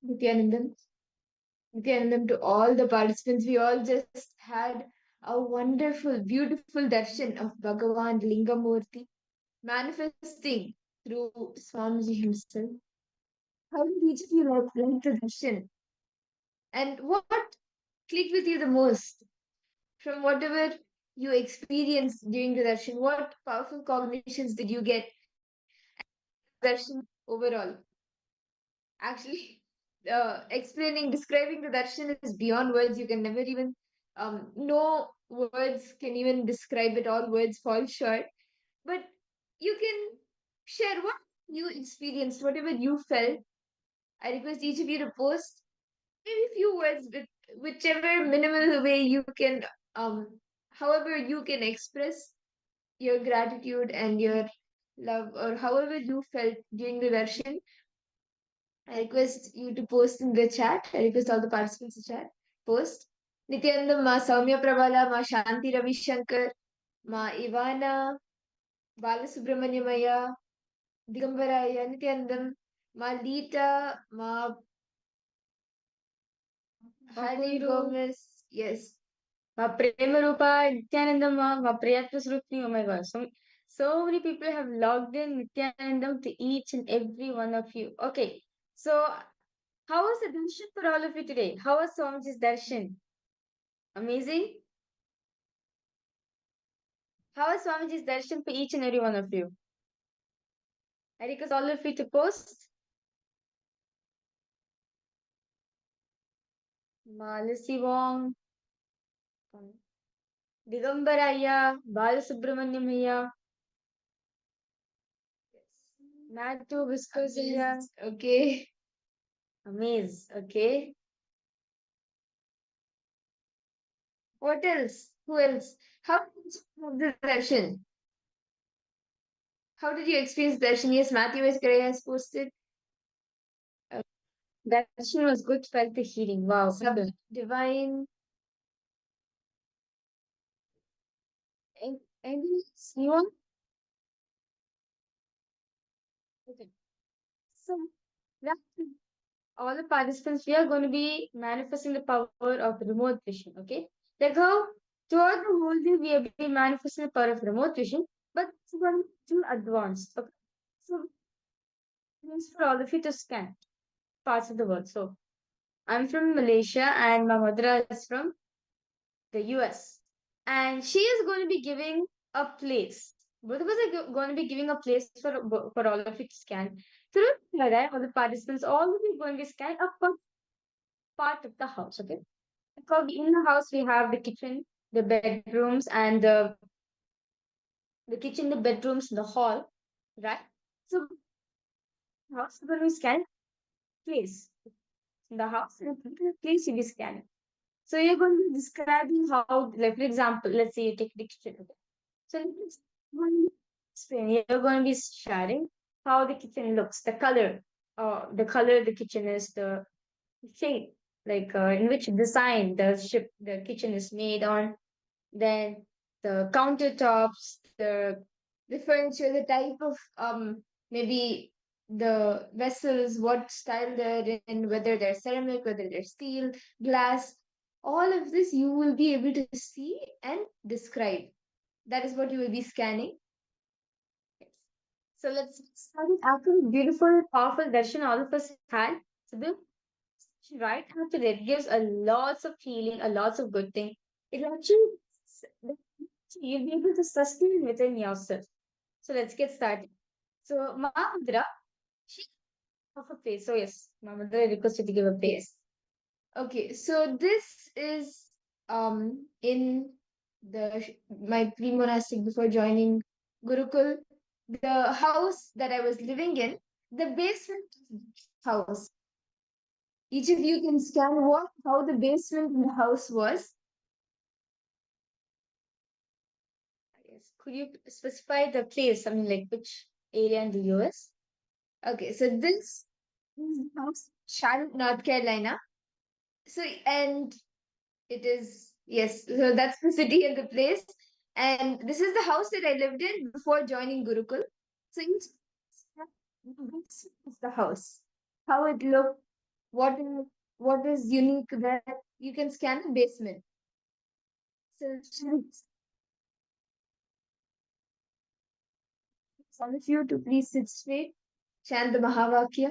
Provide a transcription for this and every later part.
Nithyanandam. Nithyanandam to all the participants. We all just had a wonderful, beautiful darshan of Bhagavān Lingamurti manifesting through Swamiji himself. How did each of you like the darshan? And what clicked with you the most from whatever you experienced during the darshan? What powerful cognitions did you get darshan overall? Actually, describing the darshan is beyond words. You can never even, no words can even describe it. All words fall short. But you can share what you experienced, whatever you felt. I request each of you to post maybe few words with whichever minimal way you can, however you can express your gratitude and your love, or however you felt during the darshan. I request you to post in the chat. I request all the participants to chat. Post. Nityananda, Ma Saumya Prabhala, Ma Shanti Ravi Shankar, Ma Ivana, Balasubramanyamaya, Digambaraya, Nityanandam, Ma Lita, Ma Hari Gomez. Yes. Ma Prema Rupa, Nithyanandam, Ma Priyatma Surupni. Oh my God. So many people have logged in Nithyanandam to each and every one of you. Okay. So, how was the darshan for all of you today? How was Swamiji's darshan? Amazing? How was Swamiji's darshan for each and every one of you? I request all of you to post. Malasi Wong, Digambaraya, Balasubramanyamaya, Matthew Viscosaya. Okay. Amaze. Okay. What else? Who else? How did you have the darshan? How did you experience darshan? Yes, Matthew Escare has posted. Darshan was good, felt the healing. Wow. Divine. Anything you want? Okay. So, that all the participants, we are going to be manifesting the power of remote vision. Okay. Like how throughout the whole day we have been manifesting the power of remote vision, but it's going to advanced. Okay. So, it's for all of you to scan parts of the world. So, I'm from Malaysia and my mother is from the US. And she is going to be giving a place. Both of us are going to be giving a place for all of you to scan. Through that, all the participants, all of you are going to scan a part of the house. Okay. Because in the house we have the kitchen, the bedrooms, and the kitchen, the bedrooms, the hall, right? So house we're going to scan place. In the house, in a particular place you'll be scanning. So you're going to be describing how, like for example, let's say you take the kitchen. Okay? So you're going to be sharing how the kitchen looks, the color of the kitchen is, the shape, like in which design the kitchen is made on, then the countertops, The furniture, the type of maybe the vessels, what style they're in, whether they're ceramic, whether they're steel, glass, all of this you will be able to see and describe. That is what you will be scanning. yes. So let's start it after the beautiful, powerful darshan all of us had. So the right after that gives a lots of healing, a lots of good thing. It actually you'll be able to sustain within yourself. So let's get started. So Mahamudra, she of a place. So yes, Mahamudra requested to give a place. Okay, so this is in my pre-monastic before joining Gurukul, the house that I was living in, the basement house. Each of you can scan what how the basement in the house was. Yes. Could you specify the place? I mean, like which area in the US? Okay, so this is the house, Charlotte, North Carolina. So and it is yes, so that's the city and the place. And this is the house that I lived in before joining Gurukul. So each is the house, how it looked, what is what is unique there. You can scan the basement. So all of you to please sit straight, chant the Mahavakya,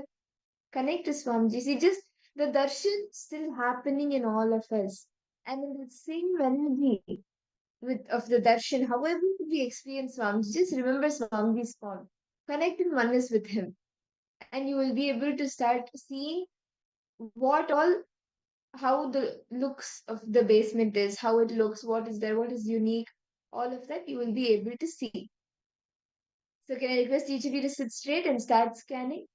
connect to Swamiji. See, just the darshan still happening in all of us. And in that same energy with of the darshan, however we experience Swamiji, just remember Swamiji's form. Connect in oneness with him. And you will be able to start seeing what all how the looks of the basement is, how it looks, what is there, what is unique, all of that you will be able to see. So can I request each of you to sit straight and start scanning?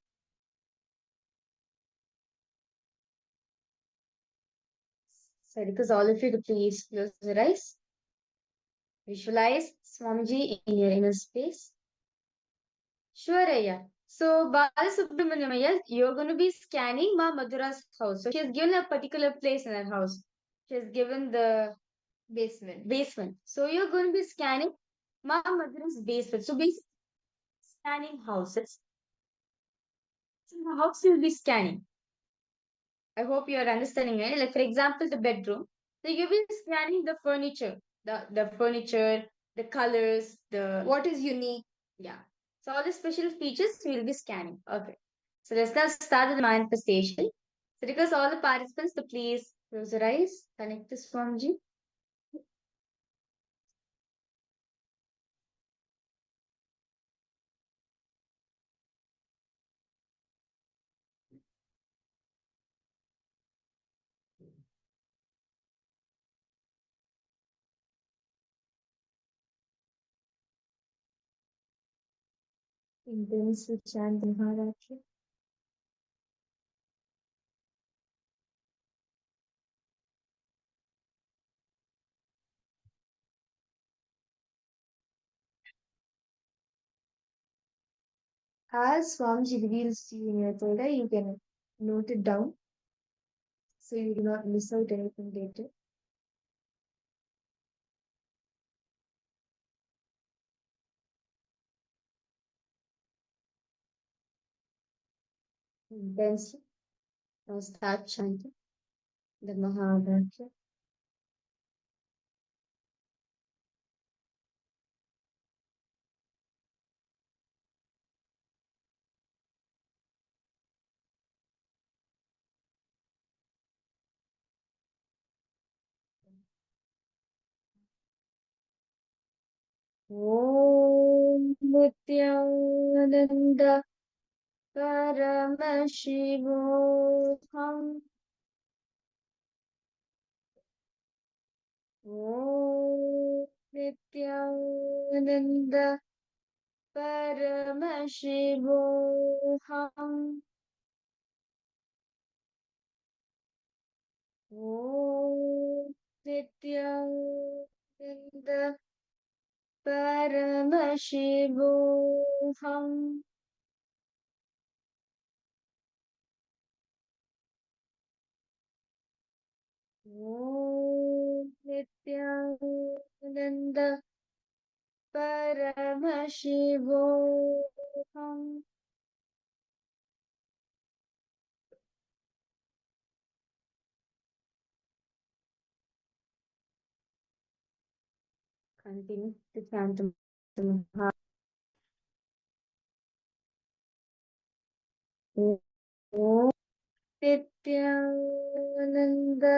So request all of you to please close your eyes. Visualize Swamiji in your inner space. Sure, Aya. So, Balasubramaniam, Aya, you're going to be scanning Ma Madhura's house. So, she has given a particular place in her house. She has given the basement. Basement. So, you're going to be scanning Ma Madhura's basement. So, basically, scanning houses. So, the house you'll be scanning. I hope you're understanding it. Like, for example, the bedroom. So, you'll be scanning the furniture, the furniture, the colors, the what is unique. Yeah. So all the special features we'll be scanning. Okay. So let's now start the manifestation. So request all the participants to please close their eyes, connect to Swamiji. Intense chant Maharashtra. As Swamiji reveals to you in your third eye, you can note it down so you do not miss out anything later. Intensely. Now start chanting the Mahabharata. Om Nithyananda Paramashivoham Om Nithyananda Paramashivoham Om Nithyananda Paramashivoham Om Nithyananda Paramashivoham. Continue to chant the Maha. Om Nithyananda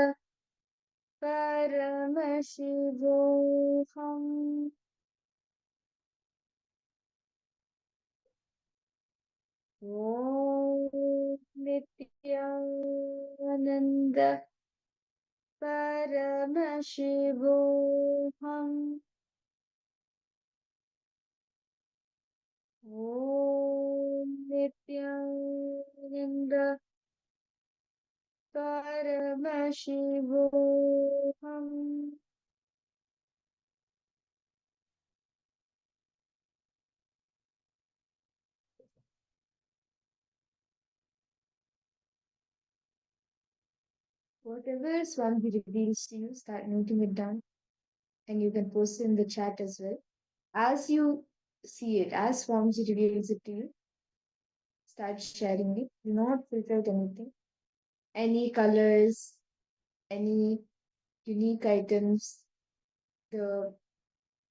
Paramashivoham. Om Nithyananda Paramashivoham. Om Nithyananda Paramashivoham. Whatever Swami reveals to you, start noting it down and you can post it in the chat as well. As you see it, as Swamiji reveals it to you, start sharing it. Do not filter out anything. any colors, any unique items, the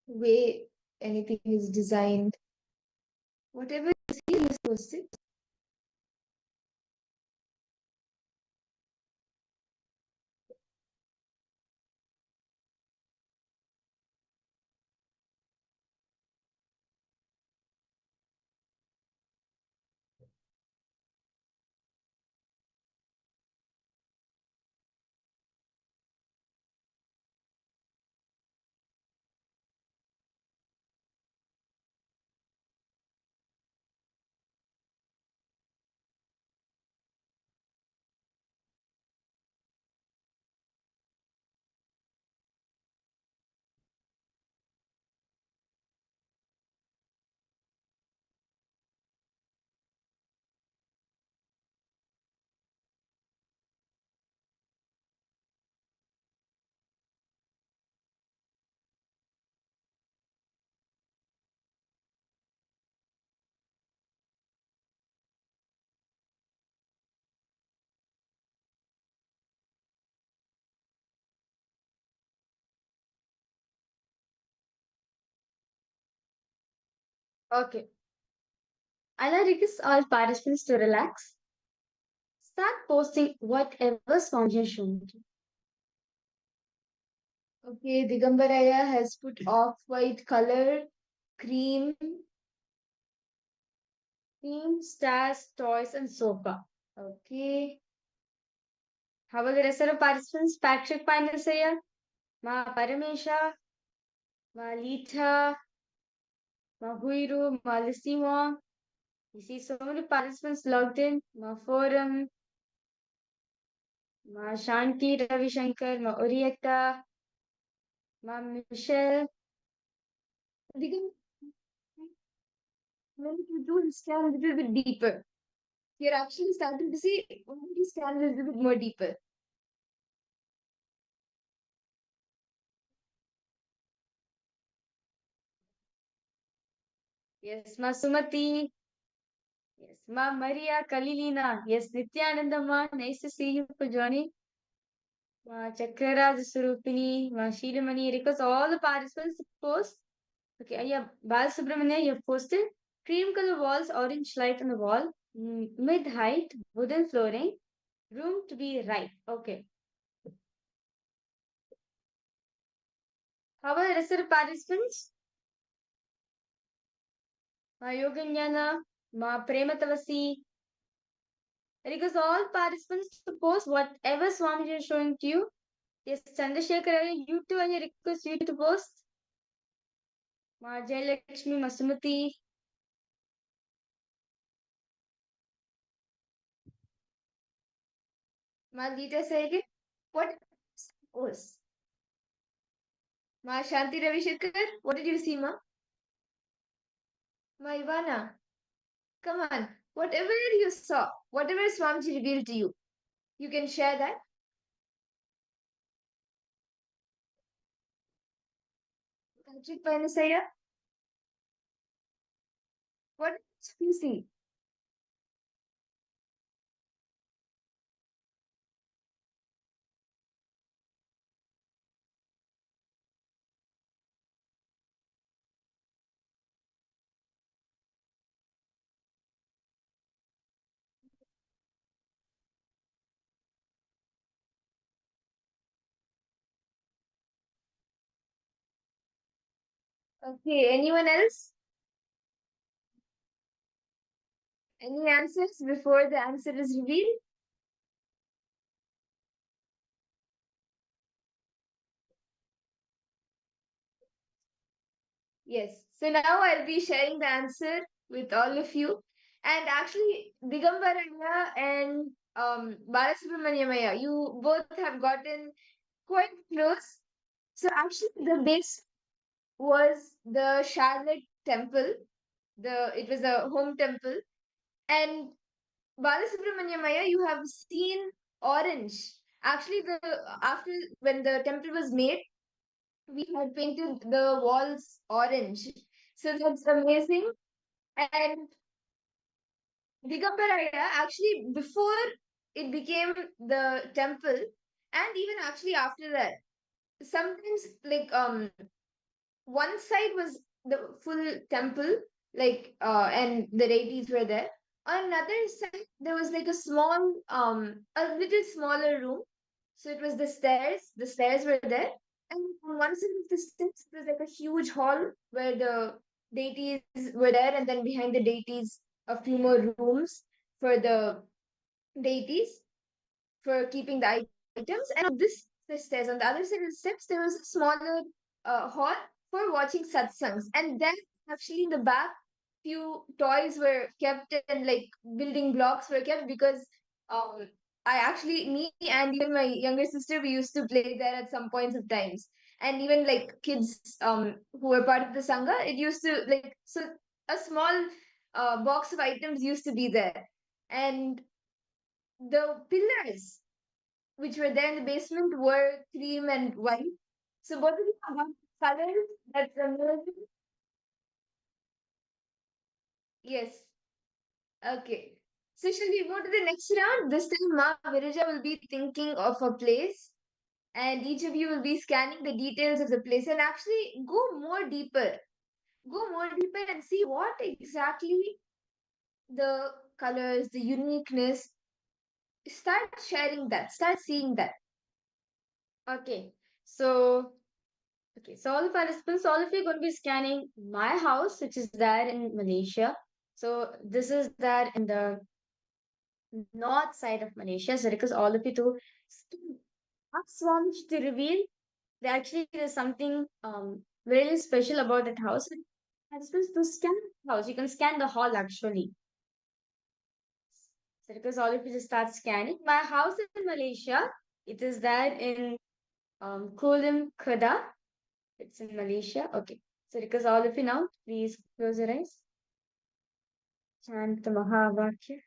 way anything is designed, whatever you see in this post-it. Okay. And I request all participants to relax. Start posting whatever Swamiji has shown you. Okay, Digambaraya has put off-white color, cream. Cream, stars, toys, and sofa. Okay. How about the rest of the participants? Patrick Panasaya, Ma Paramesha, Ma Lita, Ma Huiru, Ma Lissimo. You see so many participants logged in. Ma Forum, Ma Shanti Ravi Shankar, Ma Urietta, Ma Michelle. Digam, when you do scan a little bit deeper, you're actually starting to see when you scan a little bit more deeper. Yes, Ma Sumati. Yes, Ma Maria Kalilina. Yes, Nithyananda Ma. Nice to see you for joining. Ma Chakraraj Surupini, Ma Shiramani. Request all the participants to post. Okay, yeah, Bal Subramania, you have posted. Cream color walls, orange light on the wall, mid height, wooden flooring, room to be right. Okay. How about the rest of the participants? Ma Yoganyana, Ma Prematavasi. Request all participants to post whatever Swamiji is showing to you. Yes, Chandrasekhar, you too, and I request you to post. Ma Jayalakshmi, Ma Sumati. Maldita say again. What was? Ma Shanti Ravi Shankar, what did you see, Ma? Ma Ivana, come on. Whatever you saw, whatever Swamiji revealed to you, you can share that. Patrick Panasaya, what did you see? Okay, anyone else? Any answers before the answer is revealed? Yes. So now I'll be sharing the answer with all of you. And actually, Digambaraya and Balasubramanyamaya, you both have gotten quite close. So actually, the base was the Charlotte Temple. It was a home temple. And Balasubramanyamaya, you have seen orange. Actually, the after when the temple was made, we had painted the walls orange. So that's amazing. And Digambaraya, actually, before it became the temple. And even actually after that, sometimes like one side was the full temple, like and the deities were there. On another side there was like a small a little smaller room. So it was the stairs were there, and on one side of the stairs it was like a huge hall where the deities were there, and then behind the deities a few more rooms for the deities for keeping the items. And on this the stairs, on the other side of the steps, there was a smaller hall for watching satsangs. And then actually in the back, few toys were kept and like building blocks were kept because um I actually me and even my younger sister we used to play there at some points of times. And even like kids who were part of the sangha, it used to like so a small box of items used to be there. And the pillars which were there in the basement were cream and white. So both of you have one color that's amazing. Yes. Okay. So shall we move to the next round? This time Ma Virija will be thinking of a place and each of you will be scanning the details of the place and actually go more deeper. Go more deeper and see what exactly the colors, the uniqueness. Start sharing that. Start seeing that. Okay. So so all the participants, all of you are going to be scanning my house, which is there in Malaysia. So this is there in the north side of Malaysia. So because all of you to ask Swami to reveal that actually there's something really special about that house. Participants to scan the house. You can scan the hall actually. So because all of you just start scanning. My house in Malaysia, it is there in Kulim Khada. It's in Malaysia. Okay. So because all of you now, please close your eyes. Chant the Mahavakya.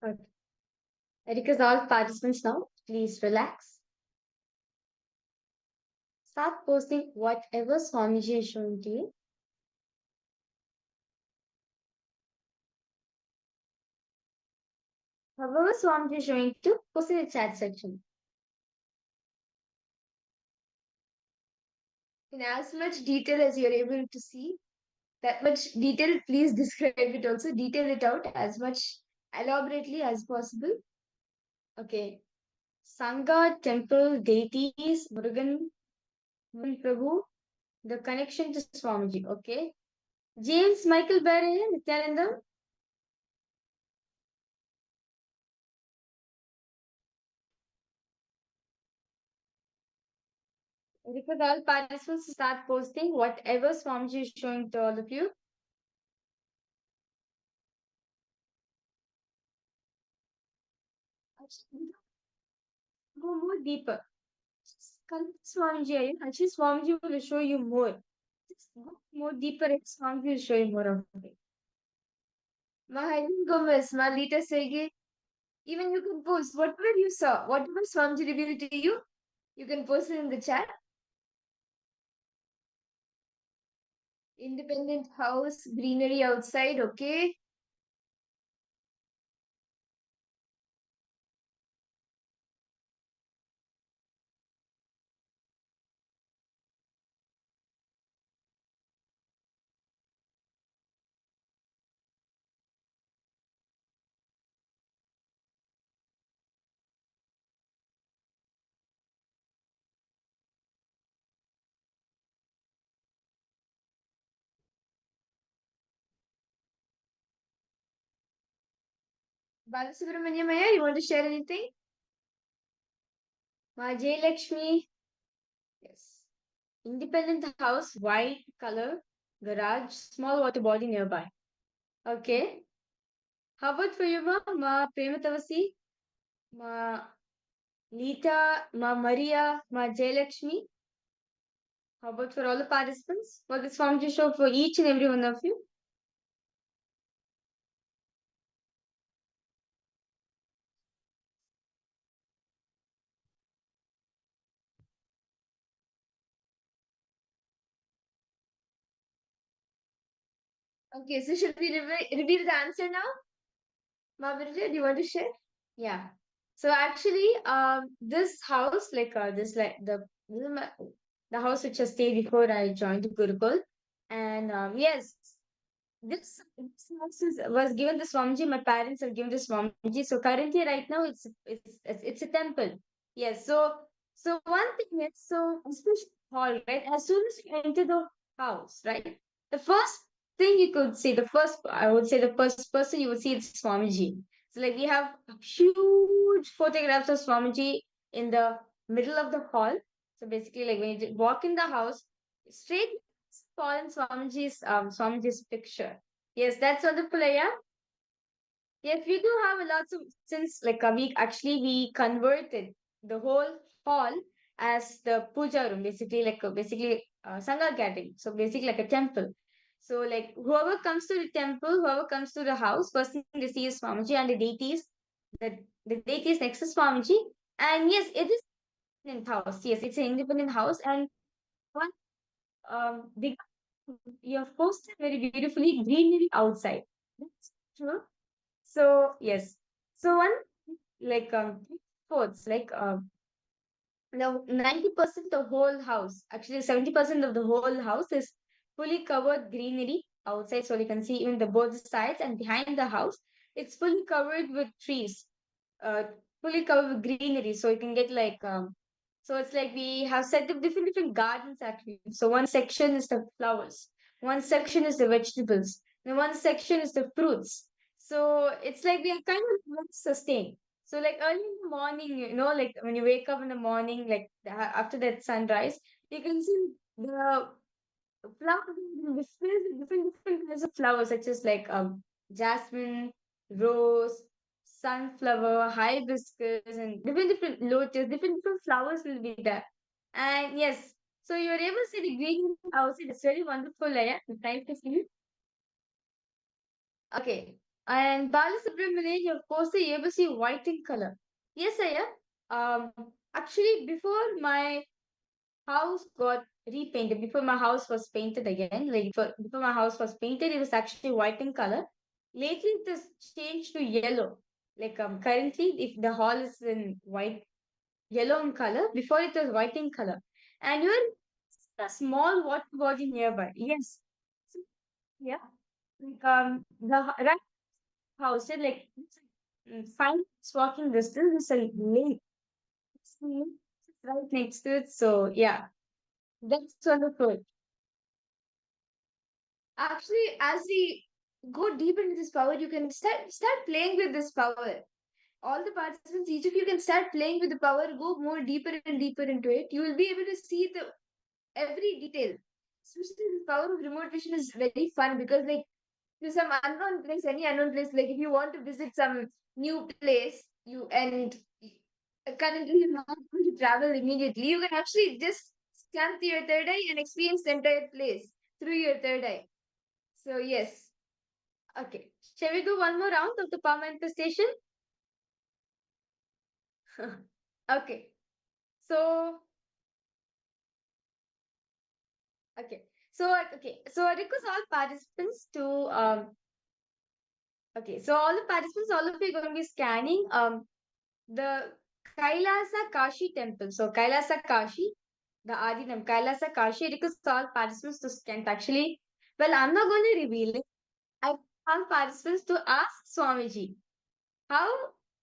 Okay. I request all participants now, please relax. Start posting whatever Swamiji is showing to you. However, Swamiji is showing to post in the chat section. In as much detail as you're able to see, that much detail, please describe it also, detail it out as much elaborately as possible. Okay. Sangha, temple, deities, Murugan Prabhu, the connection to Swamiji. Okay. James Michael Barry, Nithyananda. I request all participants to start posting whatever Swamiji is showing to all of you. Actually, go more deeper. Just come to Swamiji. Actually, Swamiji will show you more. Just go more deeper and Swamiji will show you more of it. Mahalin Gomez, Malita Sege, even you can post whatever you saw, whatever Swamiji revealed to you can post it in the chat. Independent house, greenery outside, okay? Balasubramanyam Maya, you want to share anything? Ma J Lakshmi. Yes. Independent house, white color, garage, small water body nearby. Okay. How about for you, Ma Prematavasi, Ma Lita, Ma Maria, Ma Jayalakshmi? How about for all the participants? For this foundation show for each and every one of you. Okay, so should we reveal the answer now? Mahavir, do you want to share? Yeah. So actually, this house, this is the house which I stayed before I joined the Gurukul, and yes, this house was given to Swamiji. My parents have given to Swamiji. So currently, right now, it's a temple. Yes. So one thing is, so especially hall, right? As soon as you enter the house, right, the first thing you could see, the first I would say the first person you would see is Swamiji. So like we have huge photographs of Swamiji in the middle of the hall. So basically, like when you walk in the house, straight fallen Swamiji's picture. Yes, that's wonderful, yeah. Yes, we do have a lots of since like we converted the whole hall as the puja room, basically sangha gathering. So basically like a temple. So like whoever comes to the temple, whoever comes to the house, first thing they see is Swamiji and the deities next to Swamiji. And yes, it is an independent house. Yes, it's an independent house and one they you have posted very beautifully greenery outside. That's true. So yes. So one like sports like now 90% of the whole house, actually 70% of the whole house is fully covered greenery outside. So you can see even the both sides and behind the house, it's fully covered with trees, uh, fully covered with greenery. So you can get so it's like we have set up different gardens actually. So one section is the flowers, one section is the vegetables, and one section is the fruits. So it's like we are kind of well sustained. So like early in the morning, like when you wake up in the morning, like after that sunrise, you can see the flowers, different kinds of flowers, such as like jasmine, rose, sunflower, hibiscus, and different lotus, different flowers will be there. And yes, so you're able to see the green outside. It's very wonderful, yeah. It's nice to see. Okay. And Balasubramanian, of course, the able to see white in color. Yes, I am. Actually, before my house got repainted, before my house was painted again, like before my house was painted, it was actually white in color. Lately, it has changed to yellow. Like currently, if the hall is in white, yellow in color, before it was white in color. And you're a small water body nearby. Yes. So, yeah. Like right house, like 5 minutes walking distance is a lake. It's a lake right next to it. So yeah, that's wonderful. Actually, as we go deep into this power, you can start playing with this power. All the participants, each of you can start playing with the power, go more deeper and deeper into it. You will be able to see the every detail. Especially the power of remote vision is very fun because like to some unknown place, any unknown place, like if you want to visit some new place, you and currently you're not going to travel immediately, you can actually just scan through your third eye and experience the entire place through your third eye. So yes. Okay. Shall we do one more round of the power manifestation? Okay. So okay. So I request all participants to okay. So all the participants, all of you are going to be scanning the Kailasa Kashi temple. So Kailasa Kashi, the Adinam Kailasa Kashi. I request all participants to scan. Actually, well, I'm not going to reveal it. I want participants to ask Swamiji how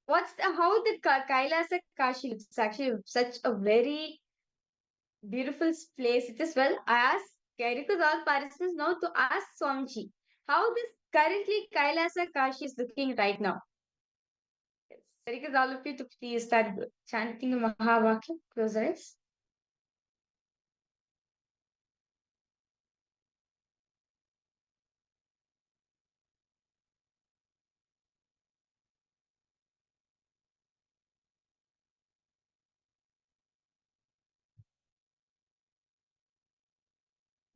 how the Kailasa Kashi looks. Actually such a very beautiful place it is. Well, I ask request all participants now to ask Swamiji how this currently Kailasa Kashi is looking right now. Yes. I request all of you to please start chanting the Mahavakya. Close your eyes.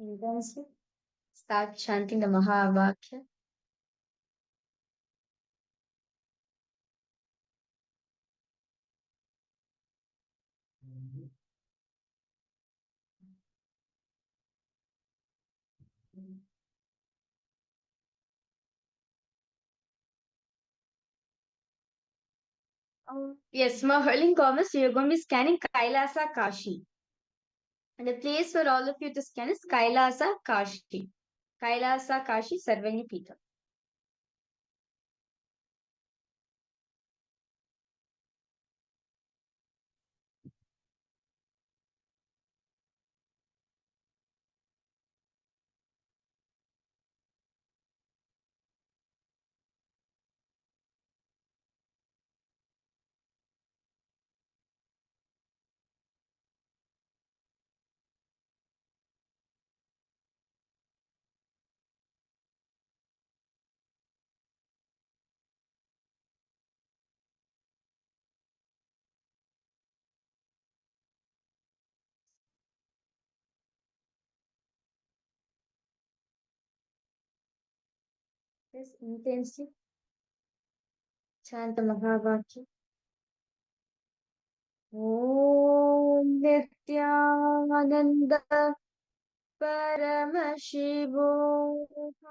Intensely. Start chanting the Mahavakya. Yes, my hurling comments, you're going to be scanning Kailasa Kashi. And the place for all of you to scan is Kailasa Kashi. Kailasa Kashi Sarvani Pita. Yes, intensely chant the Mahavakya. Om Nithyananda Paramashivoham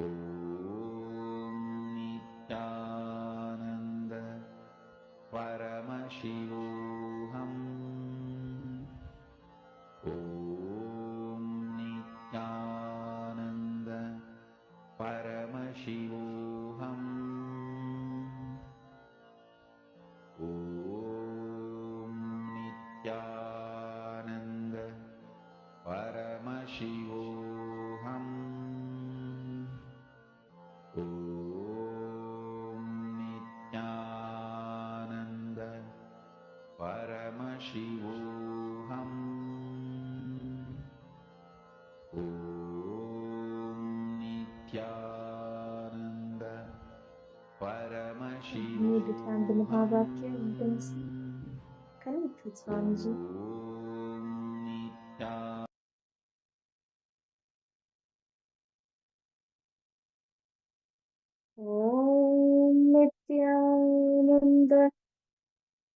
ॐ नित्यानन्द परमशिवोऽहम् ॐ नित्यानन्द परमशिवोऽहम् ॐ नित्यानन्द परमशिवोऽहम् ॐ नित्यानन्द परमशिवोऽहम् ॐ नित्यानन्द परमशिवोऽहम् to chant the Mahavakya intensely. Connect with Swamiji. Om Nithyananda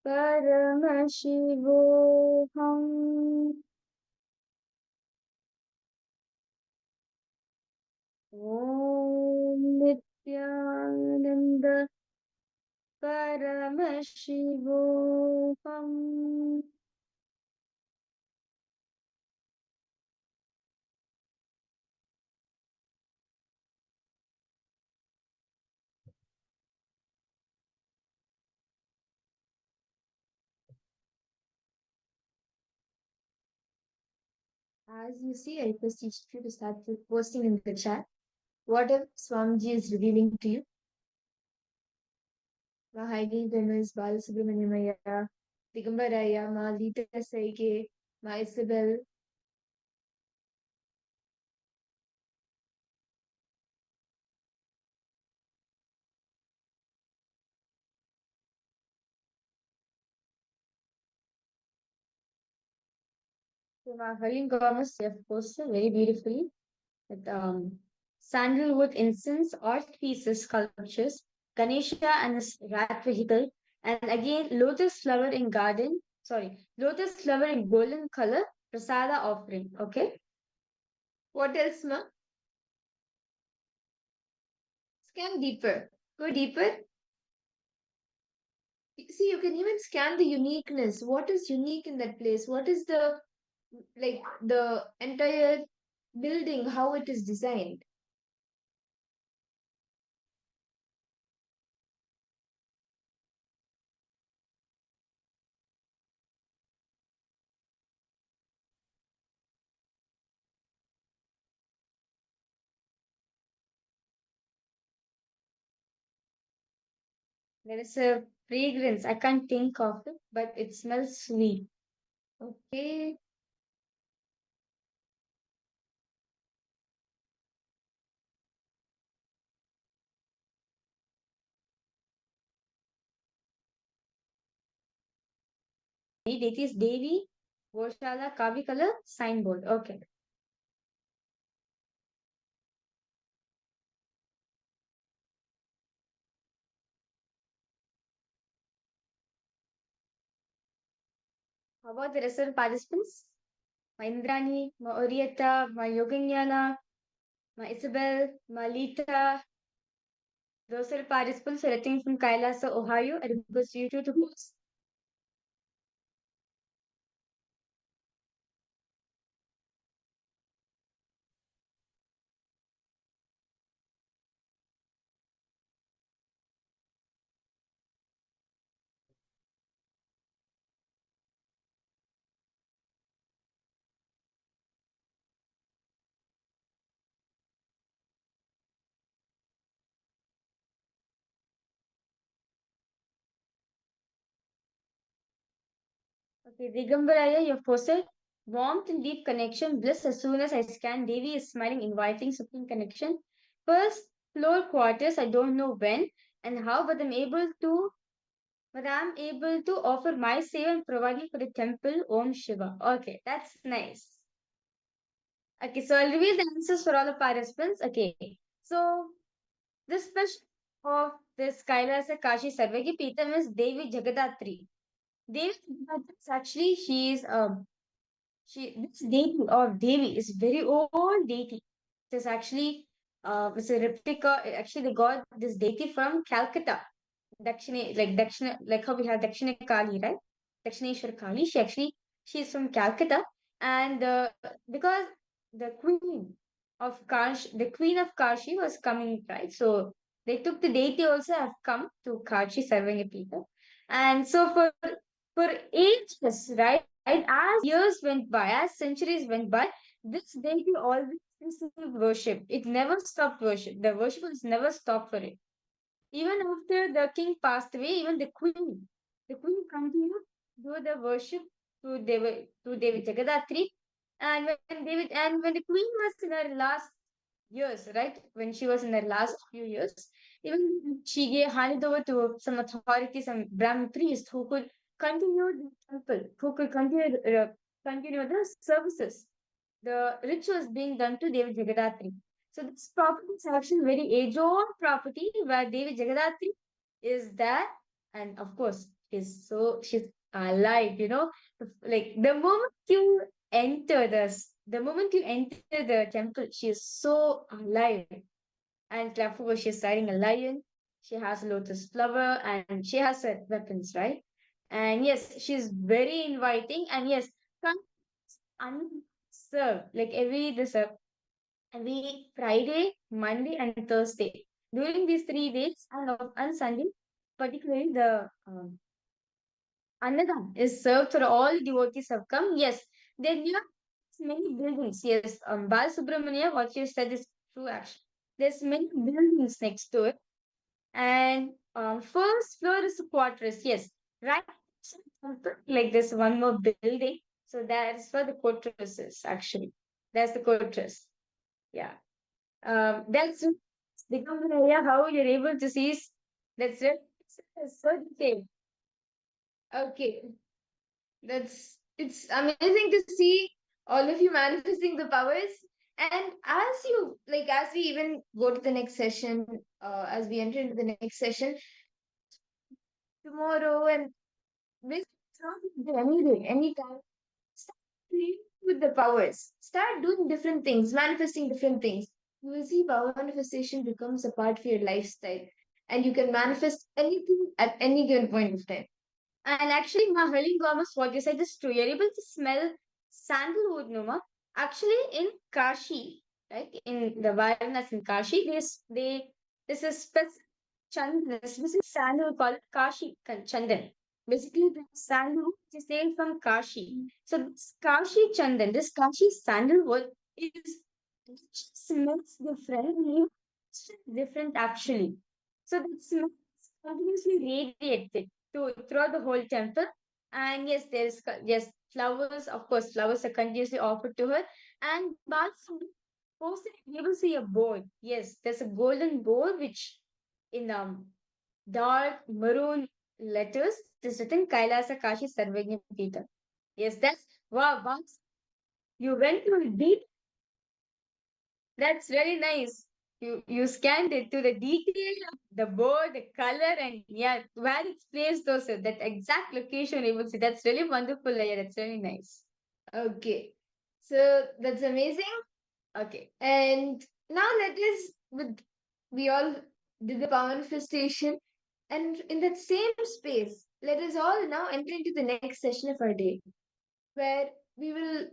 Paramashivoham. Om Nithyananda Paramashivoham. As you see, I request each of you to start posting in the chat whatever Swamiji is revealing to you. Ma Heidi Dennis, Balasubramanyamaya, Digambaraya, Ma Lita Saike, Ma Isabel, So my Hurling Goddess, you have posted very beautifully with sandalwood incense, art pieces, sculptures, Ganesha and his rat vehicle, and again lotus flower in garden. Sorry, lotus flower in golden color, prasada offering. Okay. what else, Ma? Scan deeper. Go deeper. See, you can even scan the uniqueness. What is unique in that place? What is the entire building, how it is designed? There is a fragrance. I can't think of it, but it smells sweet. Okay. Deity is Devi, Goshala, Kavi color, signboard. Okay. How about the rest of the participants? My Indrani, my Orietta, my Yoganyana, my Isabel, my Lita. Those are the participants selecting from Kailasa, Ohio. I request you two to post. Okay, Digambaraya, you've posted warmth and deep connection, bliss as soon as I scan. Devi is smiling, inviting supreme connection. First floor quarters, I don't know when and how, but I'm able to offer my seva and providing for the temple Om Shiva. Okay, that's nice. Okay, so I'll reveal the answers for all the participants. Okay, so this special of this Kailasa Kashi Sarvagi Pitam is Devi Jagadatri. Devi Jagadatri is actually this deity or Devi is very old deity. It is actually it's a replica. Actually, they got this deity from Calcutta. Dakshina, like how we have Dakshina Kali, right? Dakshineshwar Kali. She's from Calcutta, and because the queen of Kashi was coming, right? So they took the deity also have come to Kashi serving a people, and so for ages, right? As years went by, as centuries went by, this deity always received worship. It never stopped worship. The worship was never stopped for it. Even after the king passed away, even the queen continued to do the worship to Devi Jagadatri. And when the queen was in her last years, right? When she was in her last few years, even she handed over to some authority, some Brahmin priest who could continue the temple, who could continue the services, the rituals being done to Devi Jagadatri. So this property is actually very age-old property where Devi Jagadatri is there, and of course, she's alive. Like the moment you enter the temple, she is so alive. And Clapper, she's riding a lion. She has a lotus flower and she has her weapons, right? And yes, she's very inviting. And yes, come serve like every Friday, Monday, and Thursday. During these 3 days and Sunday, particularly the Annadam is served for all devotees have come. Yes, there are many buildings. Yes, Balasubramania, what you said is true actually. There's many buildings next to it. And first floor is the quarters. Yes, right. Like this one more building. So that's where the quarters is actually. That's the quarters. Yeah. That's become an area how you're able to see. That's it. It's so detailed. Okay. It's amazing to see all of you manifesting the powers. And as we even go to the next session, as we enter into the next session tomorrow and this any day, anytime, start playing with the powers. Start doing different things, manifesting different things. You will see power manifestation becomes a part of your lifestyle. And you can manifest anything at any given point of time. And actually, Mahaling Gomas, what you said is true. You're able to smell sandalwood, Numa. Actually, in Kashi, right, in the Varanasi in Kashi, there's a specific sandalwood called Chandan. Basically, the sandalwood is taken from Kashi. So this Kashi Chandan, this Kashi sandalwood is it smells different actually. So that smell is continuously radiated throughout the whole temple. And yes, yes, flowers, of course, flowers are continuously offered to her. And Balsam posted, you will see a board. Yes, there's a golden board which in dark maroon letters is written Kailasa Kashi Sarvagya Pita. Yes, that's wow, Bals, you went to deep. That's very nice. You scanned it to the detail of the board, the color, and yeah, where it's placed also, that exact location you will see. That's really wonderful. Yeah, that's really nice. Okay. So that's amazing. Okay. And now we all did the power manifestation. And in that same space, let us all now enter into the next session of our day, where we will.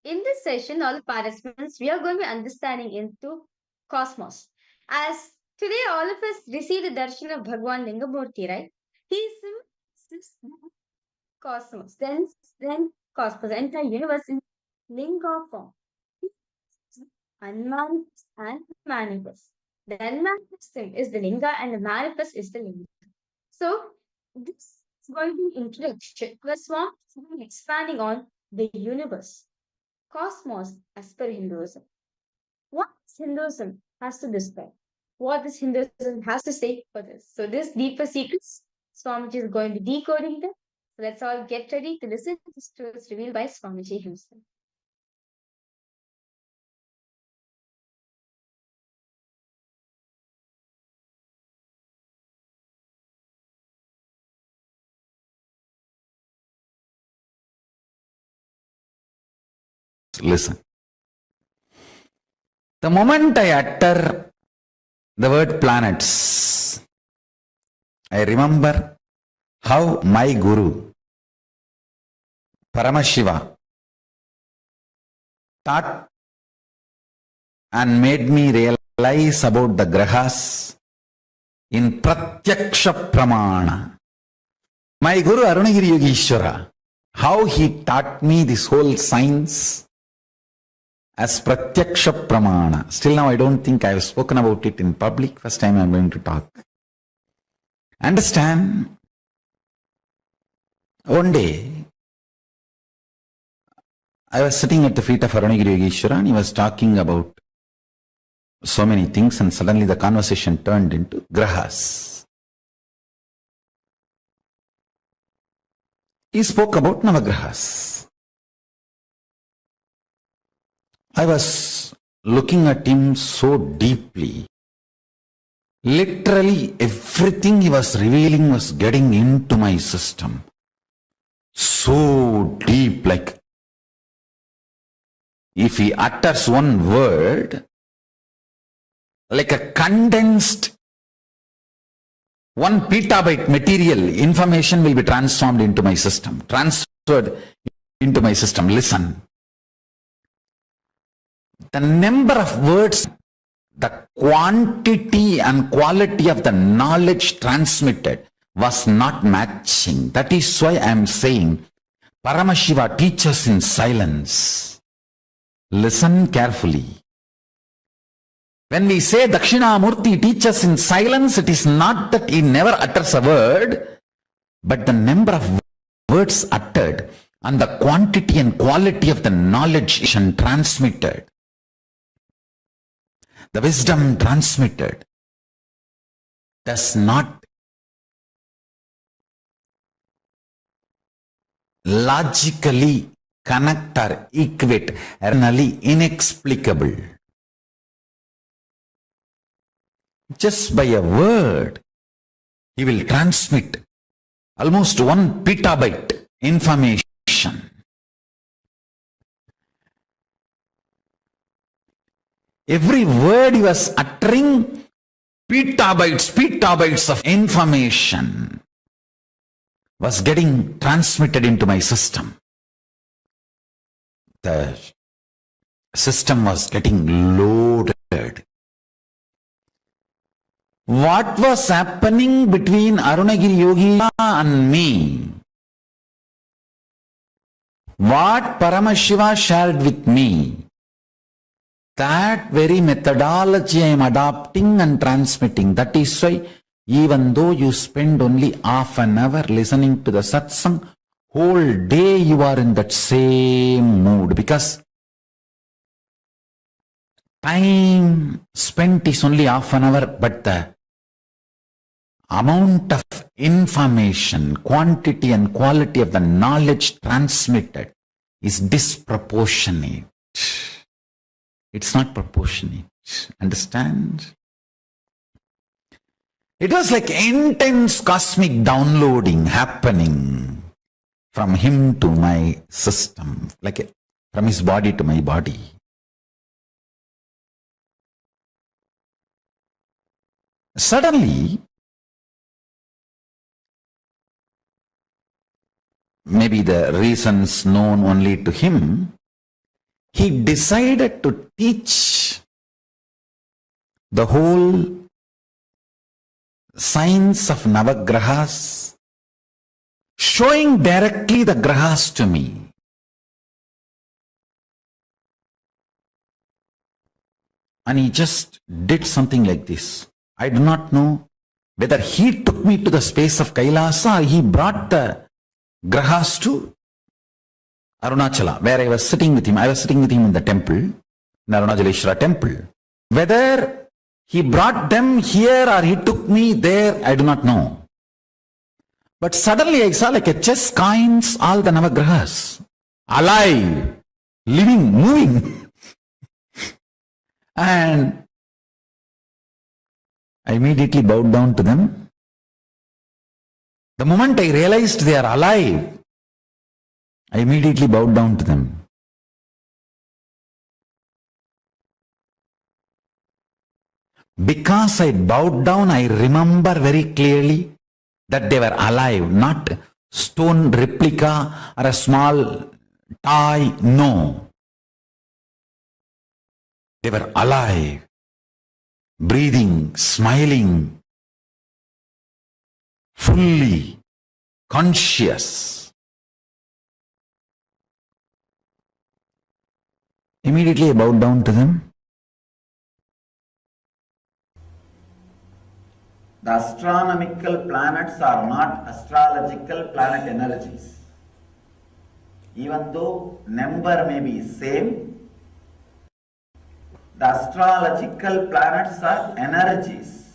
In this session, all the participants, we are going to be understanding into cosmos. As today, all of us receive the darshan of Bhagavān Lingamurti, right? He symbolizes cosmos, then cosmos, the entire universe in linga form. Unmanifest and manifest. The unmanifest thing is the linga and the manifest is the linga. So this is going to be introduction where Swami is expanding on the universe, cosmos as per Hinduism. What Hinduism has to describe? What this Hinduism has to say for this? So this deeper secrets, Swamiji is going to be decoding them. So let's all get ready to listen to this truth revealed by Swamiji himself. Listen. The moment I utter the word planets, I remember how my Guru, Paramashiva, taught and made me realize about the grahas in Pratyaksha Pramana. My Guru Arunagiri Yogeshwara, how he taught me this whole science as Pratyaksha Pramana. Still now I don't think I have spoken about it in public. First time I am going to talk. Understand? One day, I was sitting at the feet of Arunagiri Yogeshwara and he was talking about so many things, and suddenly the conversation turned into grahas. He spoke about Navagrahas. I was looking at him so deeply. Literally everything he was revealing was getting into my system. So deep, like if he utters one word, like a condensed 1 petabyte material, information will be transformed into my system, transferred into my system. Listen. The number of words, the quantity and quality of the knowledge transmitted was not matching. That is why I am saying Paramashiva teaches in silence. Listen carefully. When we say Dakshinamurti teaches in silence, it is not that he never utters a word, but the number of words uttered and the quantity and quality of the knowledge transmitted, the wisdom transmitted, does not logically connect or equate, eternally inexplicable. Just by a word, he will transmit almost 1 petabyte information. Every word he was uttering, petabytes of information was getting transmitted into my system. The system was getting loaded. What was happening between Arunagiri Yogi and me? What Paramashiva shared with me? That very methodology I am adopting and transmitting. That is why even though you spend only half an hour listening to the satsang, whole day you are in that same mood, because time spent is only half an hour, but the amount of information, quantity and quality of the knowledge transmitted is disproportionate. It's not proportionate. Understand? It was like intense cosmic downloading happening from him to my system, like from his body to my body. Suddenly, maybe the reasons known only to him, he decided to teach the whole science of Navagrahas, showing directly the grahas to me. And he just did something like this. I do not know whether he took me to the space of Kailasa or he brought the grahas to Arunachala, where I was sitting with him. I was sitting with him in the temple, in Arunajaleshwara temple. Whether he brought them here or he took me there, I do not know. But suddenly I saw like a chess coins all the Navagrahas, alive, living, moving. And I immediately bowed down to them. The moment I realized they are alive, I immediately bowed down to them. Because I bowed down, I remember very clearly that they were alive, not stone replica or a small toy. No. They were alive, breathing, smiling, fully conscious. Immediately I bowed down to them. The astronomical planets are not astrological planet energies. Even though number may be same, The astrological planets are energies.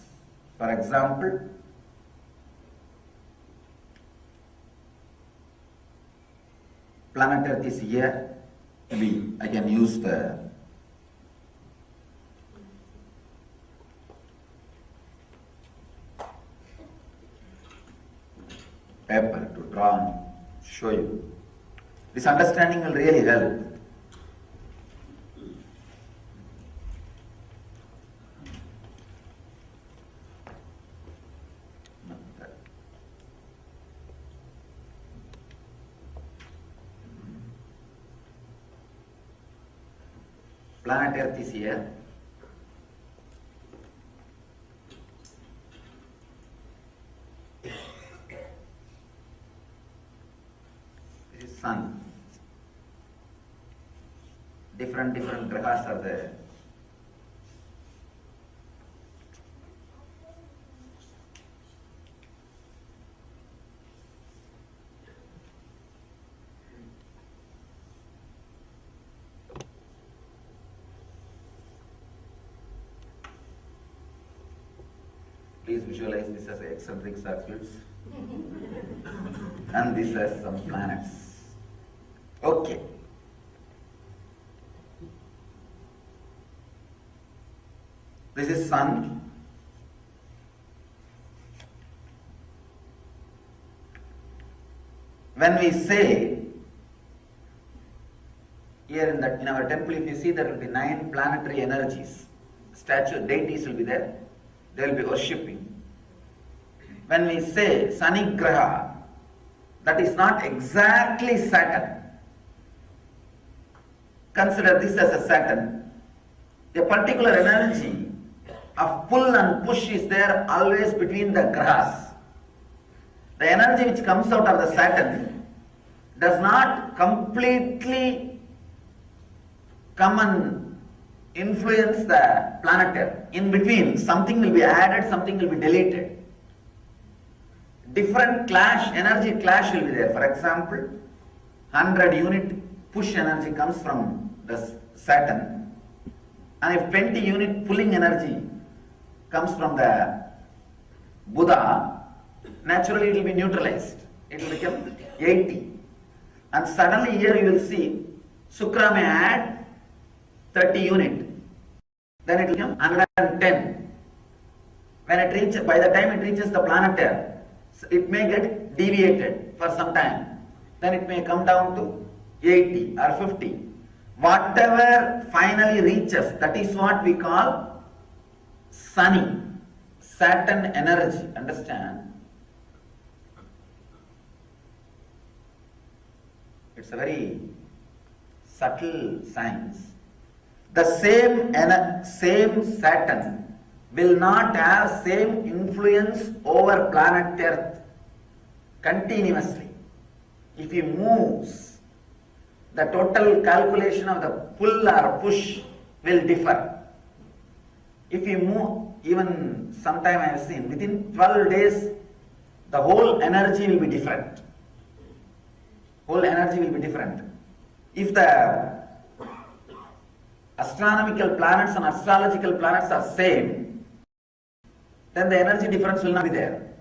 For example, planet Earth is here. Maybe I can use the paper to draw and show you. This understanding will really help. Planet Earth is here. This is Sun. Different grahas are there. Please visualize this as eccentric circuits and this as some planets. Okay. This is Sun. When we say here in our temple, if you see, there will be 9 planetary energies. Statue deities will be there. They will be worshipping. When we say Sani Graha, that is not exactly Saturn. Consider this as a Saturn. A particular energy of pull and push is there always between the grahas. The energy which comes out of the Saturn does not completely come and influence the planet Earth. In between, something will be added, something will be deleted. Different energy clash will be there. For example, 100 unit push energy comes from the Saturn, and if 20 unit pulling energy comes from the Buddha, naturally it will be neutralized. It will become 80. And suddenly here you will see Shukra may add 30 unit. Then it will become 110. When it reaches, by the time it reaches the planet Earth, it may get deviated for some time. Then it may come down to 80 or 50. Whatever finally reaches, that is what we call Sunny, Saturn energy. Understand? It's a very subtle science. The same Saturn will not have same influence over planet Earth continuously. If he moves, the total calculation of the pull or push will differ. If you move, even sometime I have seen, within 12 days, the whole energy will be different. Whole energy will be different. If the astronomical planets and astrological planets are same, then the energy difference will not be there.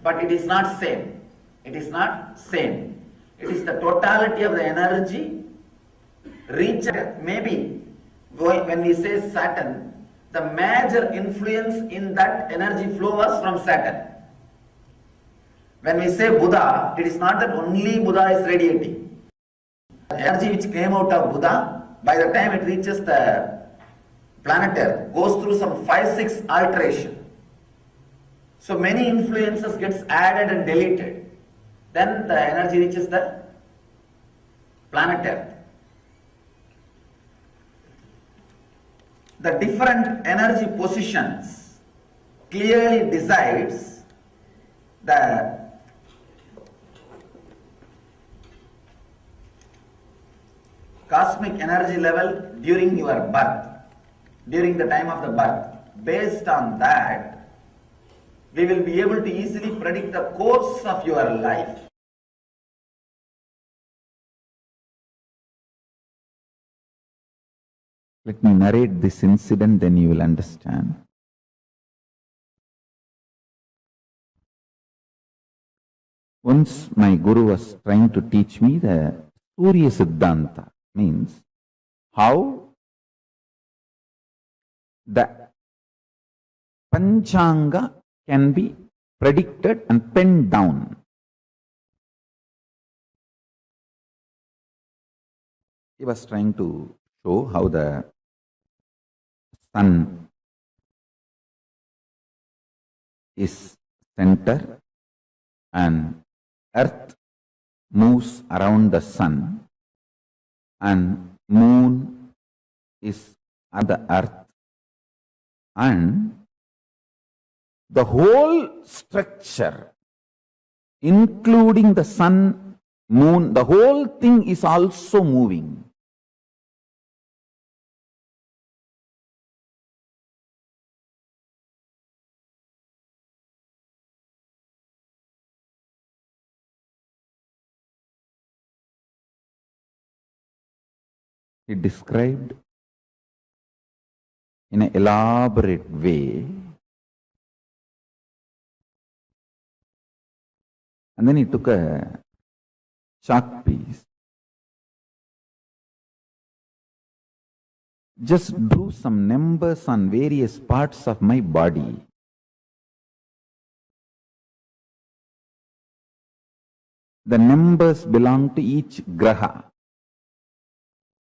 But it is not same. It is not same. It is the totality of the energy reached. Maybe when we say Saturn, the major influence in that energy flow was from Saturn. When we say Buddha, it is not that only Buddha is radiating. The energy which came out of Buddha, by the time it reaches the planet Earth, goes through some 5-6 alteration. So many influences gets added and deleted. Then the energy reaches the planet Earth. The different energy positions clearly decides the cosmic energy level during your birth, during the time of the birth. Based on that, we will be able to easily predict the course of your life. Let me narrate this incident, then you will understand. Once my Guru was trying to teach me the Surya Siddhanta, means how the Panchanga can be predicted and penned down. He was trying to show how the sun is center and earth moves around the sun and moon is at the earth, and the whole structure, including the sun, moon, the whole thing is also moving. He described in an elaborate way, and then he took a chalk piece, just drew some numbers on various parts of my body. The numbers belong to each graha,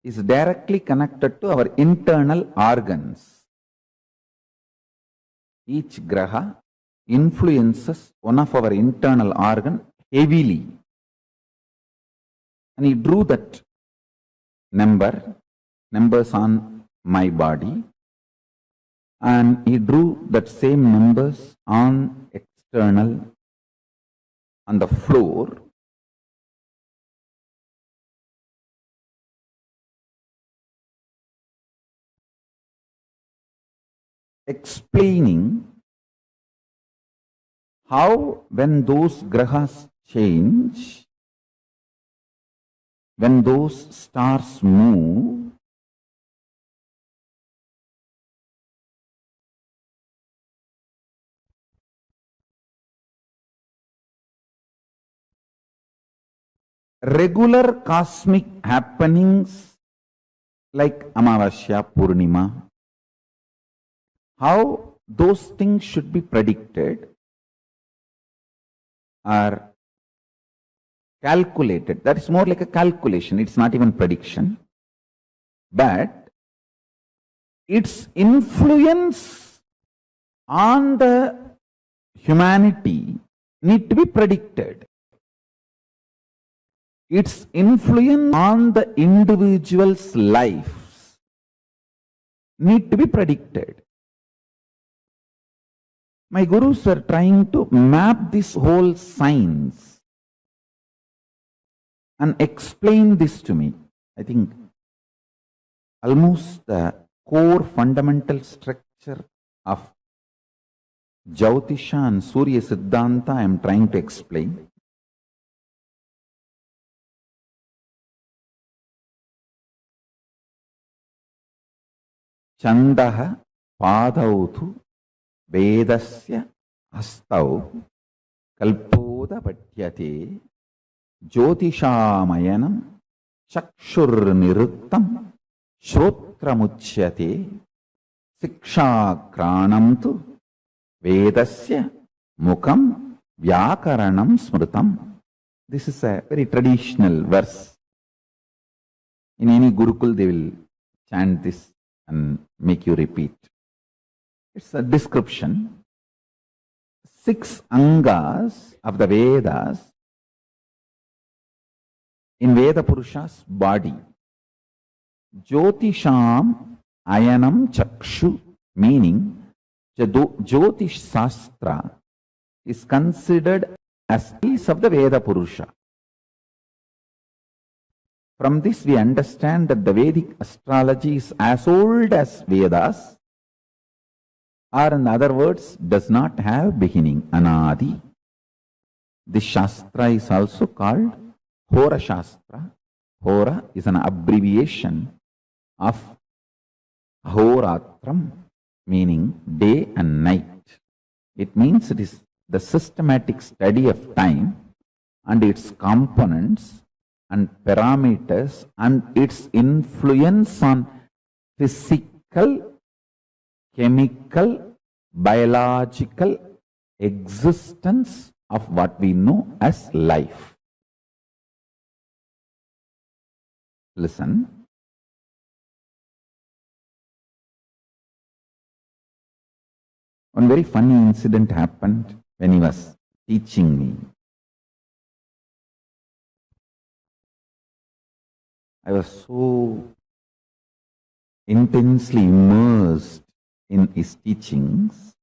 is directly connected to our internal organs. Each graha influences one of our internal organ heavily. And he drew that numbers on my body, and he drew that same numbers on external, on the floor. Explaining how when those grahas change, when those stars move, regular cosmic happenings like Amavasya, Purnima, how those things should be predicted are calculated. That is more like a calculation. It's not even prediction. But its influence on the humanity need to be predicted. Its influence on the individual's lives need to be predicted. My gurus are trying to map this whole science and explain this to me. I think almost the core fundamental structure of Jyotisha and Surya Siddhanta I am trying to explain. Chandaha padautu Vedasya astau kalpoda patyate jyotishamayanam chakshur niruttam shrotramuchyate sikshakranam tu vedasya mukam vyakaranam smrutam. This is a very traditional verse. In any Gurukul they will chant this and make you repeat. It's a description. 6 angas of the Vedas in Veda Purusha's body. Jyotisham ayanam chakshu, meaning Jyotish Sastra is considered as piece of the Veda Purusha. From this we understand that the Vedic astrology is as old as Vedas, or in other words, does not have beginning, anadi. This Shastra is also called Hora Shastra. Hora is an abbreviation of Ahoratram, meaning day and night. It means it is the systematic study of time and its components and parameters and its influence on physical, chemical, biological existence of what we know as life. Listen. One very funny incident happened when he was teaching me. I was so intensely immersed in his teachings.